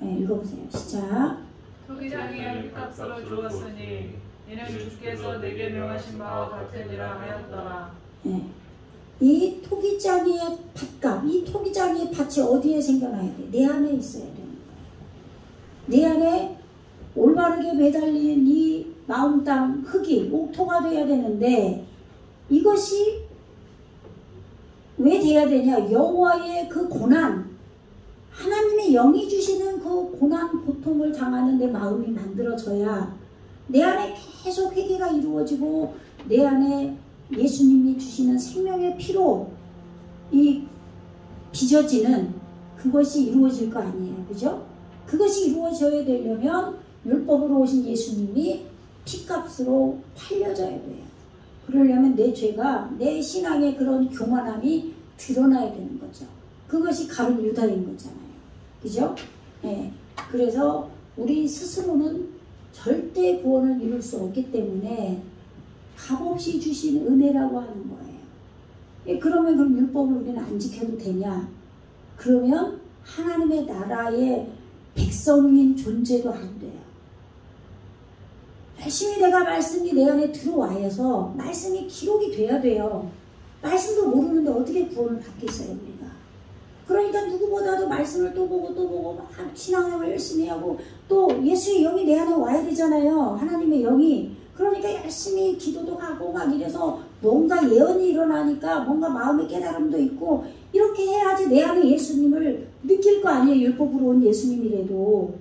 네, 읽어보세요. 시작. 토기장이의 핏값으로 주었으니 이는 주께서 내게 명하신 바와 같으리라 하였더라. 네. 이 토기장이의 팥값, 이 토기장이의 팥이 어디에 생겨나야 돼? 내 안에 있어야 되는 거예요. 내 안에 올바르게 매달린 이 마음 땅 흙이 옥토가 돼야 되는데 이것이 왜 돼야 되냐? 여호와의 그 고난, 하나님의 영이 주시는 그 고난, 고통을 당하는 내 마음이 만들어져야 내 안에 계속 회개가 이루어지고 내 안에 예수님이 주시는 생명의 피로 이 빚어지는 그것이 이루어질 거 아니에요. 그죠? 그것이 이루어져야 되려면 율법으로 오신 예수님이 피값으로 팔려져야 돼요. 그러려면 내 죄가, 내 신앙의 그런 교만함이 드러나야 되는 거죠. 그것이 가룟 유다인 거잖아요. 그죠? 네. 그래서 우리 스스로는 절대 구원을 이룰 수 없기 때문에 값없이 주신 은혜라고 하는 거예요. 그러면 그럼 율법을 우리는 안 지켜도 되냐? 그러면 하나님의 나라의 백성인 존재도 안 돼요. 열심히 내가 말씀이 내 안에 들어와서 말씀이 기록이 돼야 돼요. 말씀도 모르는데 어떻게 구원을 받겠어요 우리가. 그러니까 누구보다도 말씀을 또 보고 막 신앙생활 열심히 하고 또 예수의 영이 내 안에 와야 되잖아요. 하나님의 영이. 그러니까 열심히 기도도 하고 막 이래서 뭔가 예언이 일어나니까 뭔가 마음의 깨달음도 있고 이렇게 해야지 내 안에 예수님을 느낄 거 아니에요. 율법으로 온 예수님이라도.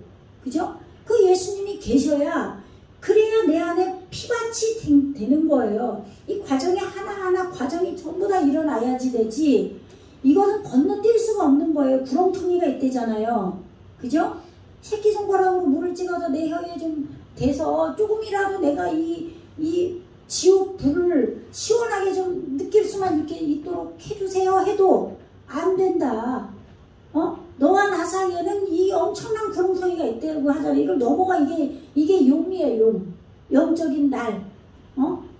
그죠? 그 예수님이 계셔야 그래야 내 안에 피밭이 되는 거예요. 이 과정이 하나하나 과정이 전부 다 일어나야지 되지. 이것은 건너뛸 수가 없는 거예요. 구렁텅이가 있대잖아요. 그죠? 새끼손가락으로 물을 찍어서 내 혀에 좀 대서 조금이라도 내가 이 지옥 불을 시원하게 좀 느낄 수만 이렇게 있도록 해주세요 해도 안 된다. 너와 나 사이에는 이 엄청난 구렁텅이가 있다고 하잖아요. 이걸 넘어가 이게 용이에요. 용. 영적인 날.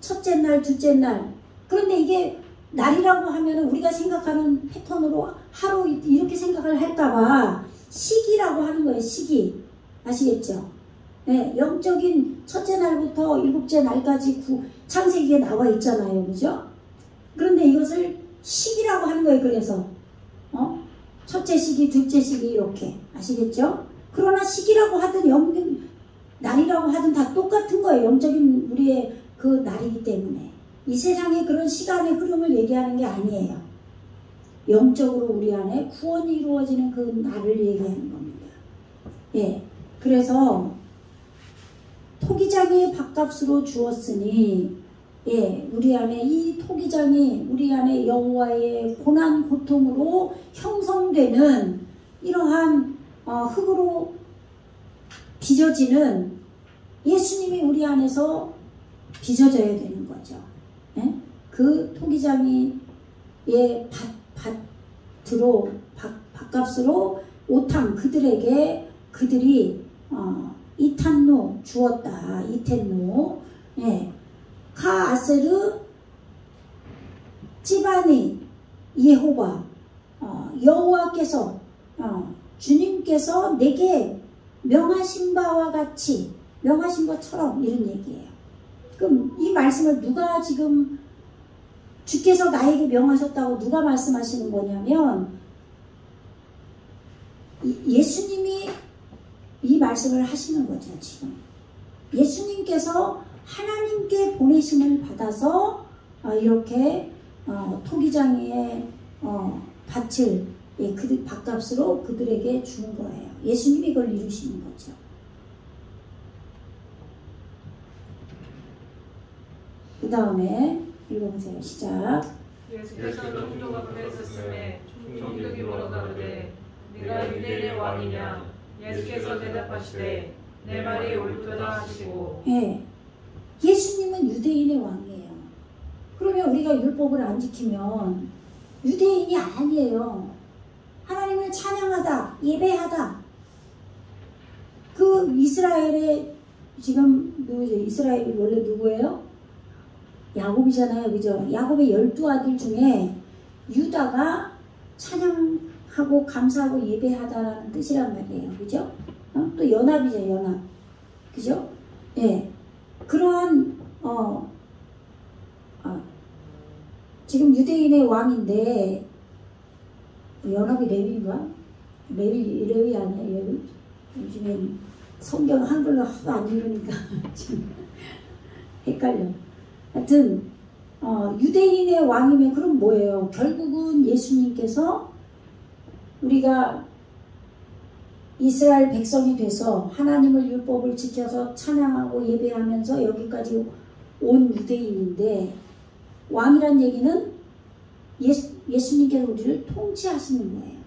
첫째 날, 둘째 날. 그런데 이게 날이라고 하면 우리가 생각하는 패턴으로 하루 이렇게 생각을 할까봐 시기라고 하는 거예요. 시기. 아시겠죠? 네, 영적인 첫째 날부터 일곱째 날까지 창세기에 나와 있잖아요. 그죠? 그런데 이것을 시기라고 하는 거예요. 그래서 첫째 시기, 둘째 시기 이렇게. 아시겠죠? 그러나 시기라고 하든 날이라고 하든 다 똑같은 거예요. 영적인 우리의 그 날이기 때문에. 이 세상의 그런 시간의 흐름을 얘기하는 게 아니에요. 영적으로 우리 안에 구원이 이루어지는 그 날을 얘기하는 겁니다. 예, 그래서 토기장이 밥값으로 주었으니, 예, 우리 안에 이 토기장이 우리 안에 여호와의 고난 고통으로 형성되는 이러한 흙으로 빚어지는 예수님이 우리 안에서 빚어져야 되는 거죠. 예? 그 토기장이 밭으로 밥값으로 오탕 그들이 이탄노 주었다. 이텐노. 예. 카 아세르 찌바니 예호와 여호와께서 주님께서 내게 명하신 바와 같이 명하신 것처럼 이런 얘기예요. 그럼 이 말씀을 누가 지금 주께서 나에게 명하셨다고 누가 말씀하시는 거냐면 예수님이 이 말씀을 하시는 거죠. 지금 예수님께서 하나님께 보내심을 받아서 이렇게 토기장의 밭을 그 밥값으로 그들에게 주는 거예요. 예수님이 이걸 이루시는 거죠. 그 다음에 읽어보세요. 시작. 예수께서 총독 앞에 섰음에 총독이 물어 가로되 네가 유대인의 왕이냐? 예수께서 대답하시되 내 말이 옳도다 하시고. 예, 예수님은 유대인의 왕이에요. 그러면 우리가 율법을 안 지키면 유대인이 아니에요. 하나님을 찬양하다, 예배하다. 그 이스라엘의 지금 누구죠? 이스라엘이 원래 누구예요? 야곱이잖아요. 그죠? 야곱의 12아들 중에 유다가 찬양하고 감사하고 예배하다라는 뜻이란 말이에요. 그죠? 또 연합이죠. 연합. 그죠? 예. 그러한 지금 유대인의 왕인데 연합이 레위인가? 레위 아니에요? 레위? 요즘엔 성경 한글로 하도 안 읽으니까 좀 헷갈려. 하여튼 유대인의 왕이면 그럼 뭐예요? 결국은 예수님께서 우리가 이스라엘 백성이 돼서 하나님을 율법을 지켜서 찬양하고 예배하면서 여기까지 온 유대인인데 왕이란 얘기는 예수님께서 우리를 통치하시는 거예요.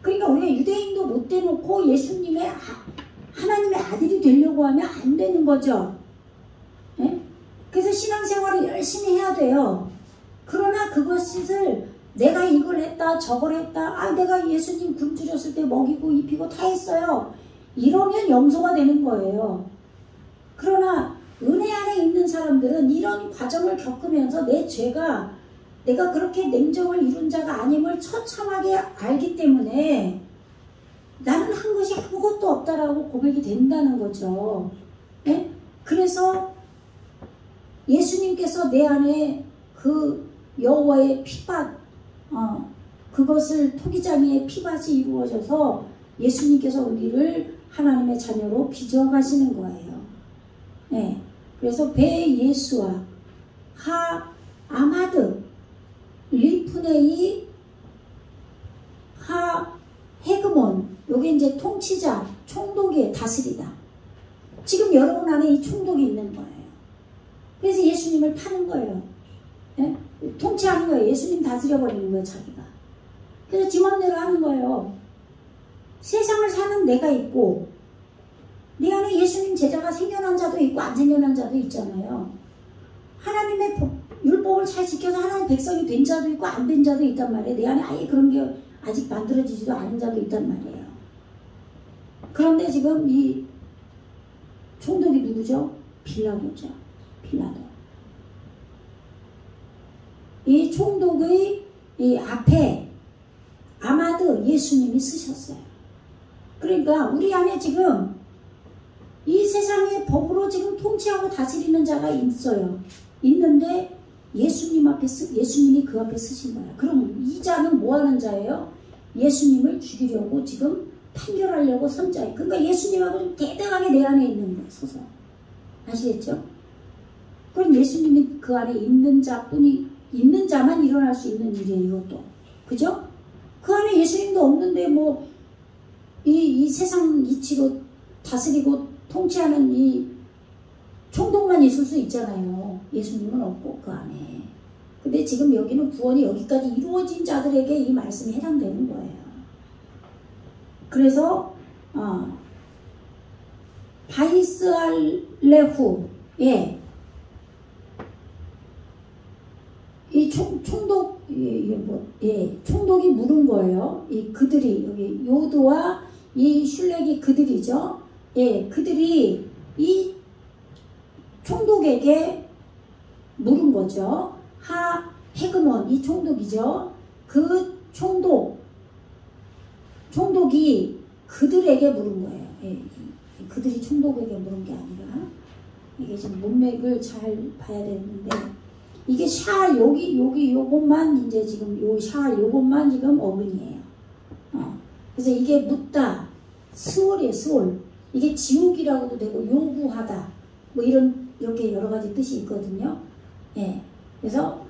그러니까 우리가 유대인도 못 대놓고 예수님의 하나님의 아들이 되려고 하면 안 되는 거죠. 네? 그래서 신앙생활을 열심히 해야 돼요. 그러나 그것을 내가 이걸 했다 저걸 했다 내가 예수님 굶주렸을 때 먹이고 입히고 다 했어요. 이러면 염소가 되는 거예요. 그러나 은혜 안에 있는 사람들은 이런 과정을 겪으면서 내 죄가 내가 그렇게 냉정을 이룬 자가 아님을 처참하게 알기 때문에 나는 한 것이 아무것도 없다라고 고백이 된다는 거죠. 네? 그래서 예수님께서 내 안에 그 여호와의 피밭 그것을 토기장이의 피밭이 이루어져서 예수님께서 우리를 하나님의 자녀로 빚어가시는 거예요. 네. 그래서 배 예수와 하 아마드 리프네이 하 헤그몬 요게 이제 통치자 총독의 다스리다. 지금 여러분 안에 이 총독이 있는 거예요. 그래서 예수님을 파는 거예요. 네? 통치하는 거예요. 예수님 다스려버리는 거예요. 자기가. 그래서 지 맘대로 하는 거예요. 세상을 사는 내가 있고 내 안에 예수님 제자가 생겨난 자도 있고 안 생겨난 자도 있잖아요. 하나님의 율법을 잘 지켜서 하나님의 백성이 된 자도 있고 안 된 자도 있단 말이에요. 내 안에 아예 그런 게 아직 만들어지지도 않은 자도 있단 말이에요. 그런데 지금 이 총독이 누구죠? 빌라도죠. 빌라도. 이 총독의 이 앞에 아마드 예수님이 쓰셨어요. 그러니까 우리 안에 지금 이 세상의 법으로 지금 통치하고 다스리는 자가 있어요. 있는데 예수님이 그 앞에 쓰신 거야. 그럼 이 자는 뭐 하는 자예요? 예수님을 죽이려고 지금 판결하려고 선 자예요. 그러니까 예수님하고 좀 대등하게 내 안에 있는 거예요. 서서. 아시겠죠? 그럼 예수님이 그 안에 있는 자만 일어날 수 있는 일이에요. 이것도. 그죠? 그 안에 예수님도 없는데 뭐 이 세상 이치로 다스리고 통치하는 이 총독만 있을 수 있잖아요. 예수님은 없고 그 안에. 근데 지금 여기는 구원이 여기까지 이루어진 자들에게 이 말씀이 해당되는 거예요. 그래서 바이스알레후에 이 총독이 물은 거예요. 이 그들이 여기 요도와 이 슐렉이 그들이죠. 예, 그들이 이 총독에게 물은 거죠. 헤그몬 이 총독이죠. 그 총독이 그들에게 물은 거예요. 예, 그들이 총독에게 물은 게 아니라 이게 지금 문맥을 잘 봐야 되는데 이게 여기 요것만 이제 지금 요것만 지금 어근이에요. 그래서 이게 묻다 스월이에요. 스월. 이게 지옥이라고도 되고 요구하다 뭐 이렇게 여러 가지 뜻이 있거든요. 예. 그래서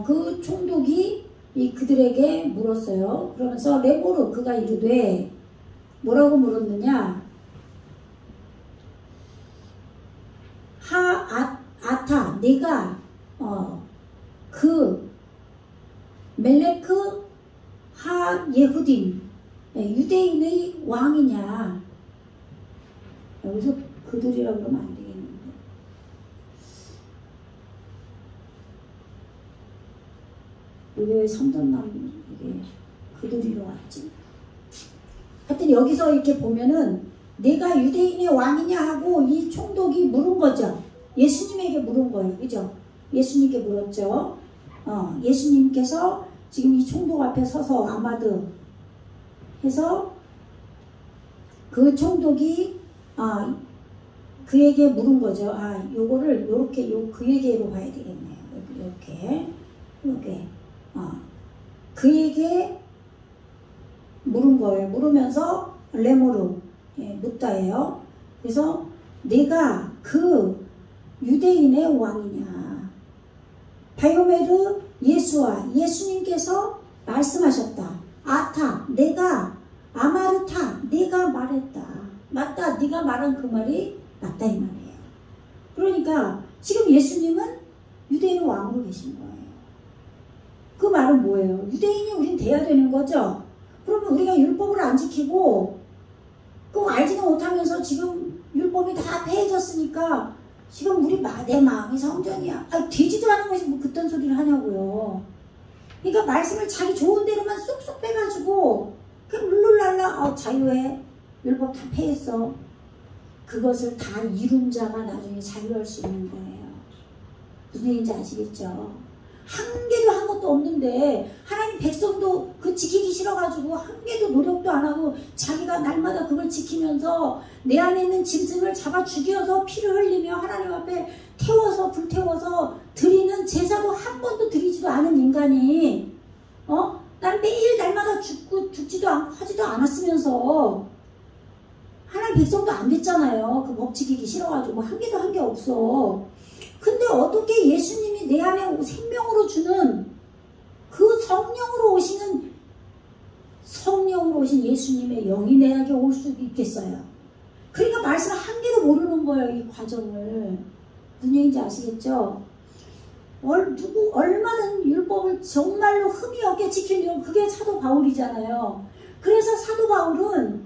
그 총독이 그들에게 물었어요. 그러면서 레모르 그가 이르되 뭐라고 물었느냐? 아타 네가 그 멜레크 예후딘 유대인의 왕이냐? 여기서 그들이라고 그러면 안 되겠는데. 여기 왜 선전남 이게 그들이로 왔지? 하여튼 여기서 이렇게 보면은 내가 유대인의 왕이냐 하고 이 총독이 물은 거죠. 예수님에게 물은 거예요. 그죠? 예수님께 물었죠. 예수님께서 지금 이 총독 앞에 서서 아마드 해서 그 총독이 그에게 물은 거죠. 요거를 요렇게 그에게로 봐야 되겠네요. 이렇게 그에게 물은 거예요. 물으면서 레모르 묻다예요. 그래서 내가 그 유대인의 왕이냐? 바요메르 예수와 예수님께서 말씀하셨다. 내가 아마르타 내가 말했다. 맞다. 네가 말한 그 말이 맞다 이 말이에요. 그러니까 지금 예수님은 유대인의 왕으로 계신 거예요. 그 말은 뭐예요? 유대인이 우린 돼야 되는 거죠. 그러면 우리가 율법을 안 지키고 그거 알지도 못하면서 지금 율법이 다 폐해졌으니까 지금 우리 내 마음이 성전이야. 되지도 않은 것이 뭐 그딴 소리를 하냐고요. 그러니까 말씀을 자기 좋은 대로만 쏙쏙 빼가지고 그냥 룰루랄라 자유해. 율법 다 폐했어. 그것을 다 이룬 자가 나중에 자유할 수 있는 거예요. 무슨 얘기인지 아시겠죠? 한 개도 한 것도 없는데 하나님 백성도 그 지키기 싫어가지고 한 개도 노력도 안 하고 자기가 날마다 그걸 지키면서 내 안에 있는 짐승을 잡아 죽여서 피를 흘리며 하나님 앞에 불태워서 드리는 제사도 한 번도 드리지도 않은 인간이 난 매일 날마다 죽지도 않고 하지도 않았으면서 하나님 백성도 안 됐잖아요. 그 법 지키기 싫어가지고 한 개도 한 게 없어. 근데 어떻게 예수님이 내 안에 생명으로 주는 그 성령으로 오신 예수님의 영이 내게 올 수 있겠어요? 그러니까 말씀 한 개도 모르는 거예요. 이 과정을. 무슨 얘기인지 아시겠죠? 얼마든 율법을 정말로 흠이 없게 지키려고 그게 사도 바울이잖아요. 그래서 사도 바울은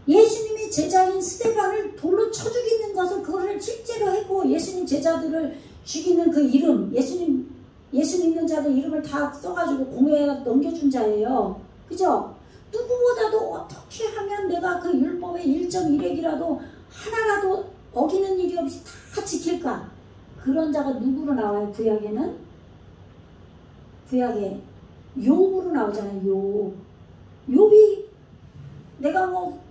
예수님의 제자인 스데반을 돌로 쳐 죽이는 것을 그것을 실제로 했고 예수님 제자들을 죽이는 그 이름 예수 믿는 자들 이름을 다 써가지고 공회에 넘겨준 자예요. 그죠? 누구보다도 어떻게 하면 내가 그 율법의 1.1핵이라도 하나라도 어기는 일이 없이 다 지킬까? 그런 자가 누구로 나와요? 구약에 욥으로 나오잖아요. 욥이 내가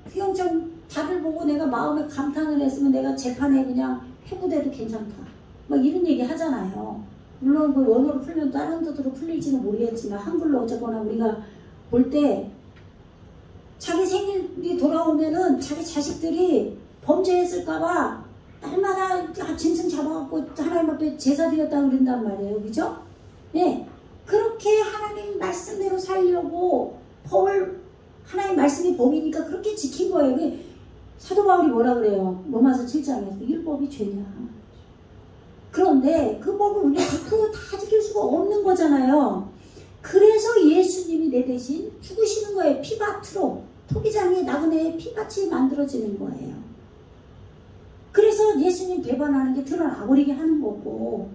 휘영청 답을 보고 내가 마음에 감탄을 했으면 내가 재판에 그냥 회부돼도 괜찮다. 막 이런 얘기 하잖아요. 물론 그 원어로 풀면 다른 뜻으로 풀릴지는 모르겠지만 한글로 어쨌거나 우리가 볼 때 자기 생일이 돌아오면은 자기 자식들이 범죄했을까봐 날마다 짐승 잡아갖고 하나님 앞에 제사 드렸다고 그런단 말이에요. 그죠? 네. 그렇게 하나님 말씀대로 살려고 법을 하나님 말씀이 법이니까 그렇게 지킨 거예요. 사도 바울이 뭐라 그래요? 로마서 7장에서 율법이 죄냐. 그런데 그 법을 우리가 다 지킬 수가 없는 거잖아요. 그래서 예수님이 내 대신 죽으시는 거예요. 피밭으로. 토기장에 나그네의 피밭이 만들어지는 거예요. 그래서 예수님 배반하는 게 드러나버리게 하는 거고.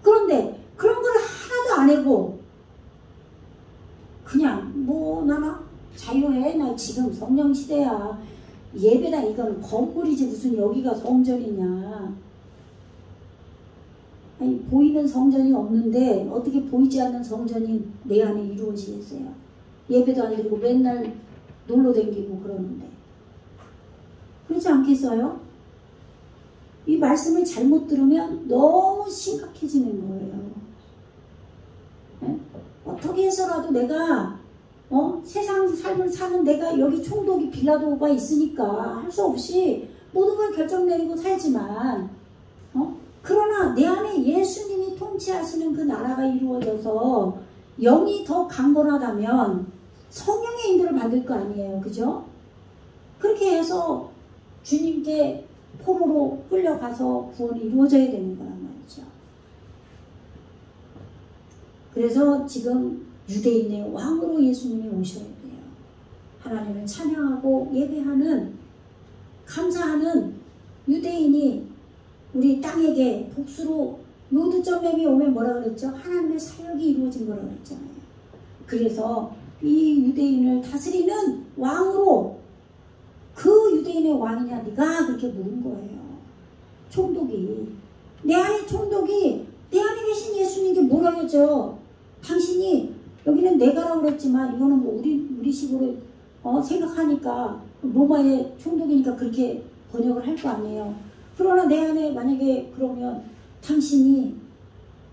그런데 그런 걸 하나도 안 해고 그냥 뭐 나나 자유해. 나 지금 성령 시대야. 예배다. 이건 건물이지 무슨 여기가 성전이냐. 아니 보이는 성전이 없는데 어떻게 보이지 않는 성전이 내 안에 이루어지겠어요. 예배도 안 드리고 맨날 놀러 다니고 그러는데. 그렇지 않겠어요? 이 말씀을 잘못 들으면 너무 심각해지는 거예요. 네? 어떻게 해서라도 내가 세상 삶을 사는 내가 여기 총독이 빌라도가 있으니까 할 수 없이 모든 걸 결정 내리고 살지만 그러나 내 안에 예수님이 통치하시는 그 나라가 이루어져서 영이 더 강건하다면 성령의 인도를 받을 거 아니에요. 그죠? 그렇게 해서 주님께 포로로 끌려가서 구원이 이루어져야 되는 거란 말이죠. 그래서 지금 유대인의 왕으로 예수님이 오셔야 돼요. 하나님을 찬양하고 예배하는, 감사하는 유대인이 우리 땅에게 복수로 요두점mem이 오면 뭐라 그랬죠? 하나님의 사역이 이루어진 거라고 그랬잖아요. 그래서 이 유대인을 다스리는 왕으로, 그 유대인의 왕이냐 네가 그렇게 물은 거예요. 총독이. 내 안에 총독이 내 안에 계신 예수님께 뭐라 그랬죠? 당신이 여기는 내가라고 그랬지만 이거는 뭐 우리식으로 생각하니까 로마의 총독이니까 그렇게 번역을 할 거 아니에요. 그러나 내 안에 만약에 그러면 당신이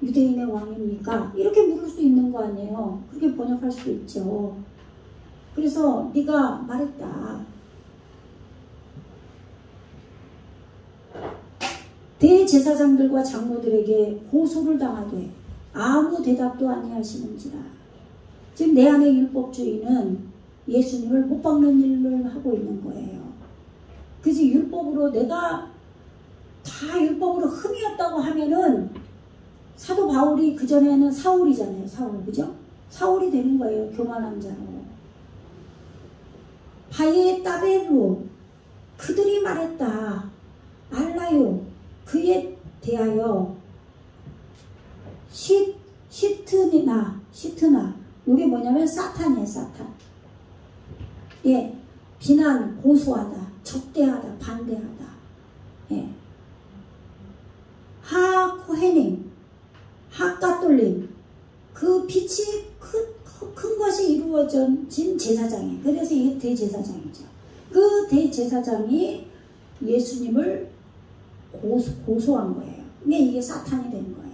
유대인의 왕입니까? 이렇게 물을 수 있는 거 아니에요. 그렇게 번역할 수도 있죠. 그래서 네가 말했다. 대제사장들과 장로들에게 고소를 당하되 아무 대답도 아니하시는지라. 지금 내 안의 율법주의는 예수님을 못 박는 일을 하고 있는 거예요. 그래서 율법으로 내가 다 율법으로 흠이었다고 하면은 사도 바울이 그전에는 사울이잖아요. 사울, 그죠? 사울이 되는 거예요. 교만한 자로. 바예 따베로 그들이 말했다. 알라요 그에 대하여 시트나 이게 뭐냐면 사탄이에요. 사탄. 예, 비난, 고소하다, 적대하다, 반대하다. 예. 하코헤님, 하까돌림, 그 빛이 큰 것이 이루어진 제사장이에요. 그래서 이게 대제사장이죠. 그 대제사장이 예수님을 고소한 거예요. 근데 이게 사탄이 된 거예요.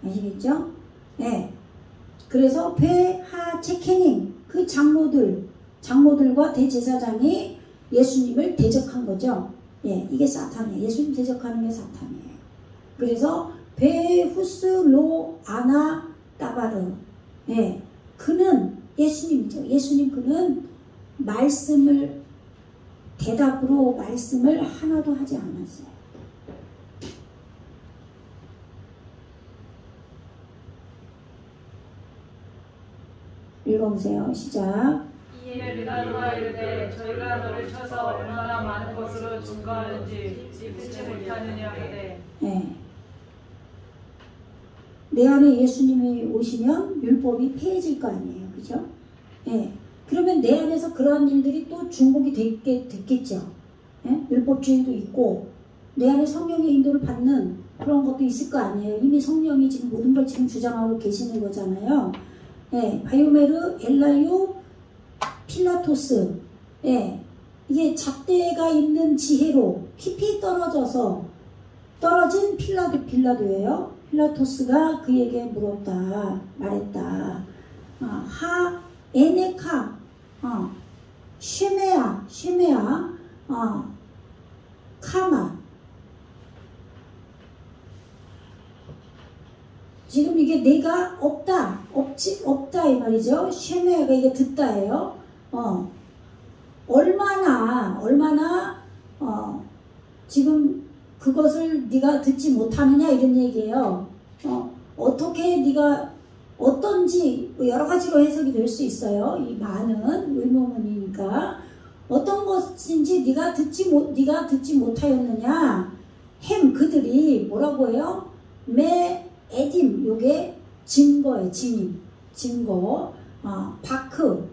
아시겠죠? 네. 그래서 베하체케님, 그 장로들과 대제사장이 예수님을 대적한 거죠. 예, 이게 사탄이에요. 예수님 대적하는 게 사탄이에요. 그래서 베후스로 아나 따바르, 예, 그는 예수님이죠. 예수님 그는 말씀을 대답으로 말씀을 하나도 하지 않았어요. 읽어보세요. 시작. 이에 빌라도가 이르되 저희가 너를 쳐서 얼마나 많은 것으로 증거하는지 듣지 못하느냐 하되. 네. 내 안에 예수님이 오시면 율법이 폐해질 거 아니에요. 그죠? 예. 그러면 내 안에서 그러한 일들이 또 중복이 됐겠죠. 예? 율법주의도 있고 내 안에 성령의 인도를 받는 그런 것도 있을 거 아니에요. 이미 성령이 지금 모든 걸 지금 주장하고 계시는 거잖아요. 예. 바요메르, 엘라유, 필라토스. 예. 이게 잣대가 있는 지혜로 깊이 떨어진 빌라도예요. 필라토스가 그에게 물었다, 말했다. 에네카, 쉐메아, 카마. 지금 이게 내가 없다 이 말이죠. 쉐메아가 이게 듣다예요. 얼마나 지금 그것을 네가 듣지 못하느냐 이런 얘기예요. 어떻게 네가 어떤지 여러 가지로 해석이 될 수 있어요. 이 많은 의문문이니까 어떤 것인지 네가 듣지 못하였느냐. 햄 그들이 뭐라고 해요? 매 에딤 요게 증거예요. 증거. 바크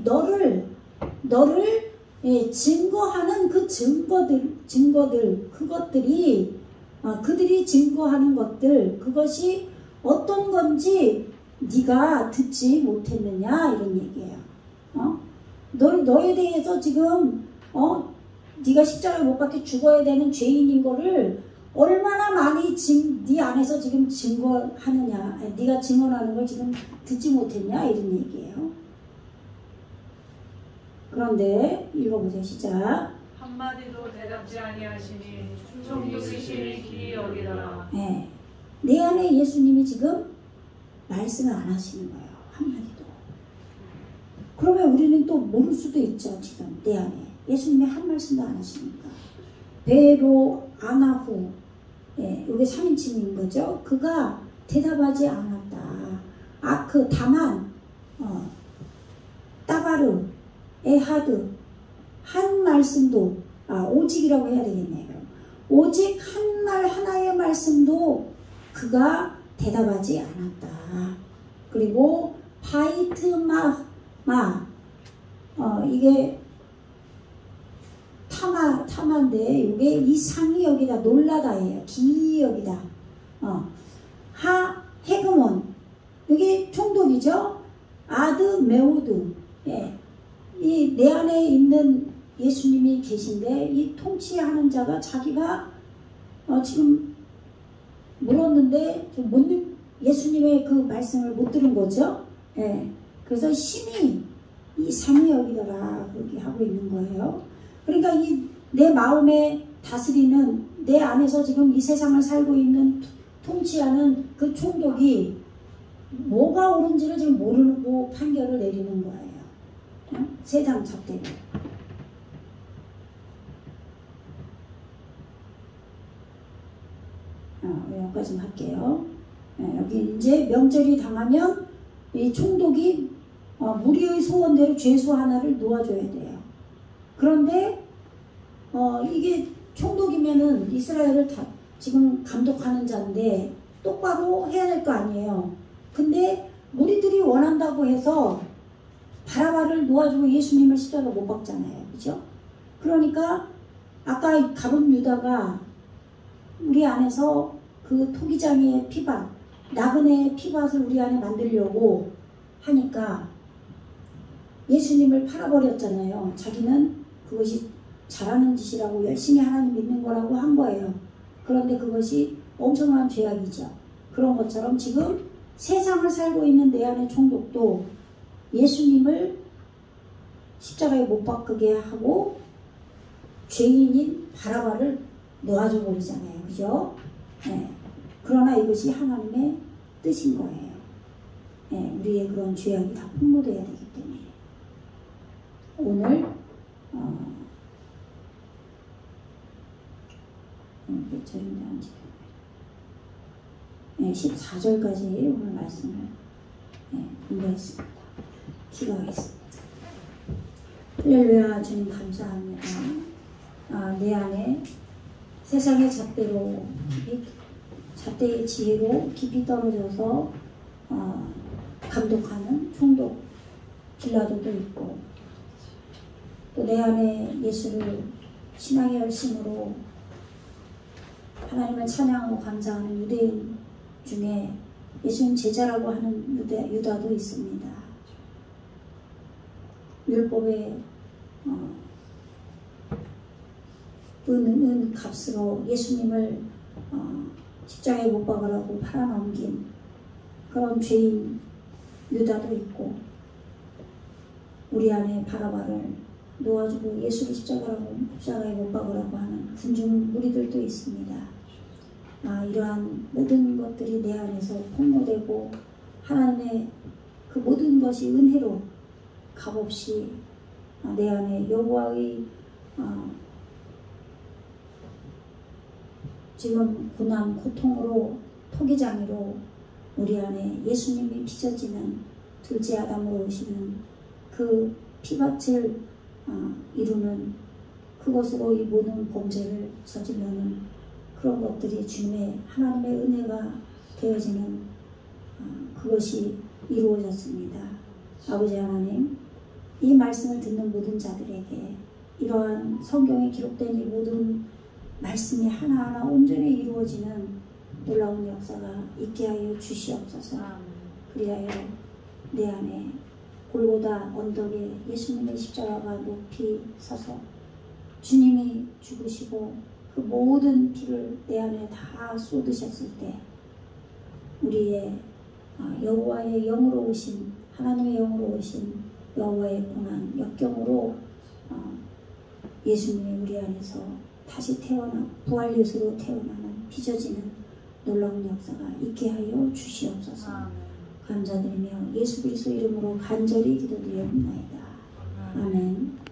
너를 증거하는 그 증거들 그것들이 그들이 증거하는 것들 그것이 어떤 건지 네가 듣지 못했느냐 이런 얘기예요. 너에 대해서 지금 네가 십자가에 못 박혀 죽어야 되는 죄인인 거를 얼마나 많이 네 안에서 지금 증거하느냐, 네가 증언하는 걸 지금 듣지 못했냐 이런 얘기예요. 그런데 읽어보세요. 시작. 한마디도 대답지 아니하시니 총독이시니 길이 여기더라. 네. 내 안에 예수님이 지금 말씀을 안 하시는 거예요. 한마디도. 그러면 우리는 또 모를 수도 있죠. 지금 내 안에 예수님이 한 말씀도 안 하시니까. 베로 아나후 이게 3인칭인 거죠. 그가 대답하지 않았다. 아크 다만 따바르 에하드 한 말씀도 오직이라고 해야 되겠네요. 오직 한 말 하나의 말씀도 그가 대답하지 않았다. 그리고 바이트마 이게 타마인데 이게 이상히 여기다 놀라다예요. 기이 여기다. 헤그몬 이게 총독이죠. 아드 메오드 이 내 안에 있는 예수님이 계신데 이 통치하는 자가 자기가 지금 물었는데 예수님의 그 말씀을 못 들은 거죠. 그래서 심히 이상히 여기더라 그렇게 하고 있는 거예요. 그러니까 이 내 마음에 다스리는 내 안에서 지금 이 세상을 살고 있는 통치하는 그 총독이 뭐가 옳은지를 지금 모르고 판결을 내리는 거예요. 세상 잣대로. 여기까지 좀 할게요. 여기 이제 명절이 당하면 이 총독이 무리의 소원대로 죄수 하나를 놓아줘야 돼요. 그런데 이게 총독이면은 이스라엘을 다 지금 감독하는 자인데 똑바로 해야 될 거 아니에요. 근데 무리들이 원한다고 해서 바라바를 놓아주고 예수님을 십자가 못 박잖아요. 그죠? 그러니까 아까 가룟 유다가 우리 안에서 그 토기장의 피밭, 나그네의 피밭을 우리 안에 만들려고 하니까 예수님을 팔아버렸잖아요. 자기는 그것이 잘하는 짓이라고 열심히 하나님 믿는 거라고 한 거예요. 그런데 그것이 엄청난 죄악이죠. 그런 것처럼 지금 세상을 살고 있는 내 안의 총독도 예수님을 십자가에 못 박게 하고 죄인인 바라바를 놓아줘 버리잖아요. 그죠? 그러나 이것이 하나님의 뜻인 거예요. 우리의 그런 죄악이 다 풍모되어야 되기 때문에 오늘 몇 절인지 안 지켜요. 14절까지 오늘 말씀을 공부했습니다. 기도하겠습니다. 할렐루야. 주님 감사합니다. 내 안에 세상의 잣대로 잣대의 지혜로 깊이 떨어져서 감독하는 총독 빌라도도 있고 또 내 안에 예수를 신앙의 열심으로 하나님을 찬양하고 감사하는 유대인 중에 예수님 제자라고 하는 유다도 있습니다. 율법의 은 값으로 예수님을 십자가에 못 박으라고 팔아넘긴 그런 죄인 유다도 있고 우리 안에 바라바를 놓아주고 예수를 십자가에 못 박으라고 하는 군중 무리들도 있습니다. 이러한 모든 것들이 내 안에서 폭로되고 하나님의 그 모든 것이 은혜로 값없이 내 안에 여호와의 지금 고난 고통으로 토기장이로 우리 안에 예수님이 빚어지는 둘째 아담으로 오시는 그 피밭을 이루는 그것으로 이 모든 범죄를 저지르는 그런 것들이 주님의 하나님의 은혜가 되어지는 그것이 이루어졌습니다. 아버지 하나님, 이 말씀을 듣는 모든 자들에게 이러한 성경에 기록된 이 모든 말씀이 하나하나 온전히 이루어지는 놀라운 역사가 있게 하여 주시옵소서. 그리하여 내 안에 골고다 언덕에 예수님의 십자가가 높이 서서 주님이 죽으시고 그 모든 피를 내 안에 다 쏟으셨을 때 우리의 여호와의 영으로 오신 하나님의 영으로 오신 여호와의 고난 역경으로 예수님이 우리 안에서 다시 태어나 부활예수로 태어나는 빚어지는 놀라운 역사가 있게 하여 주시옵소서. 감사드리며 예수 그리스도 이름으로 간절히 기도드리옵나이다. 아멘.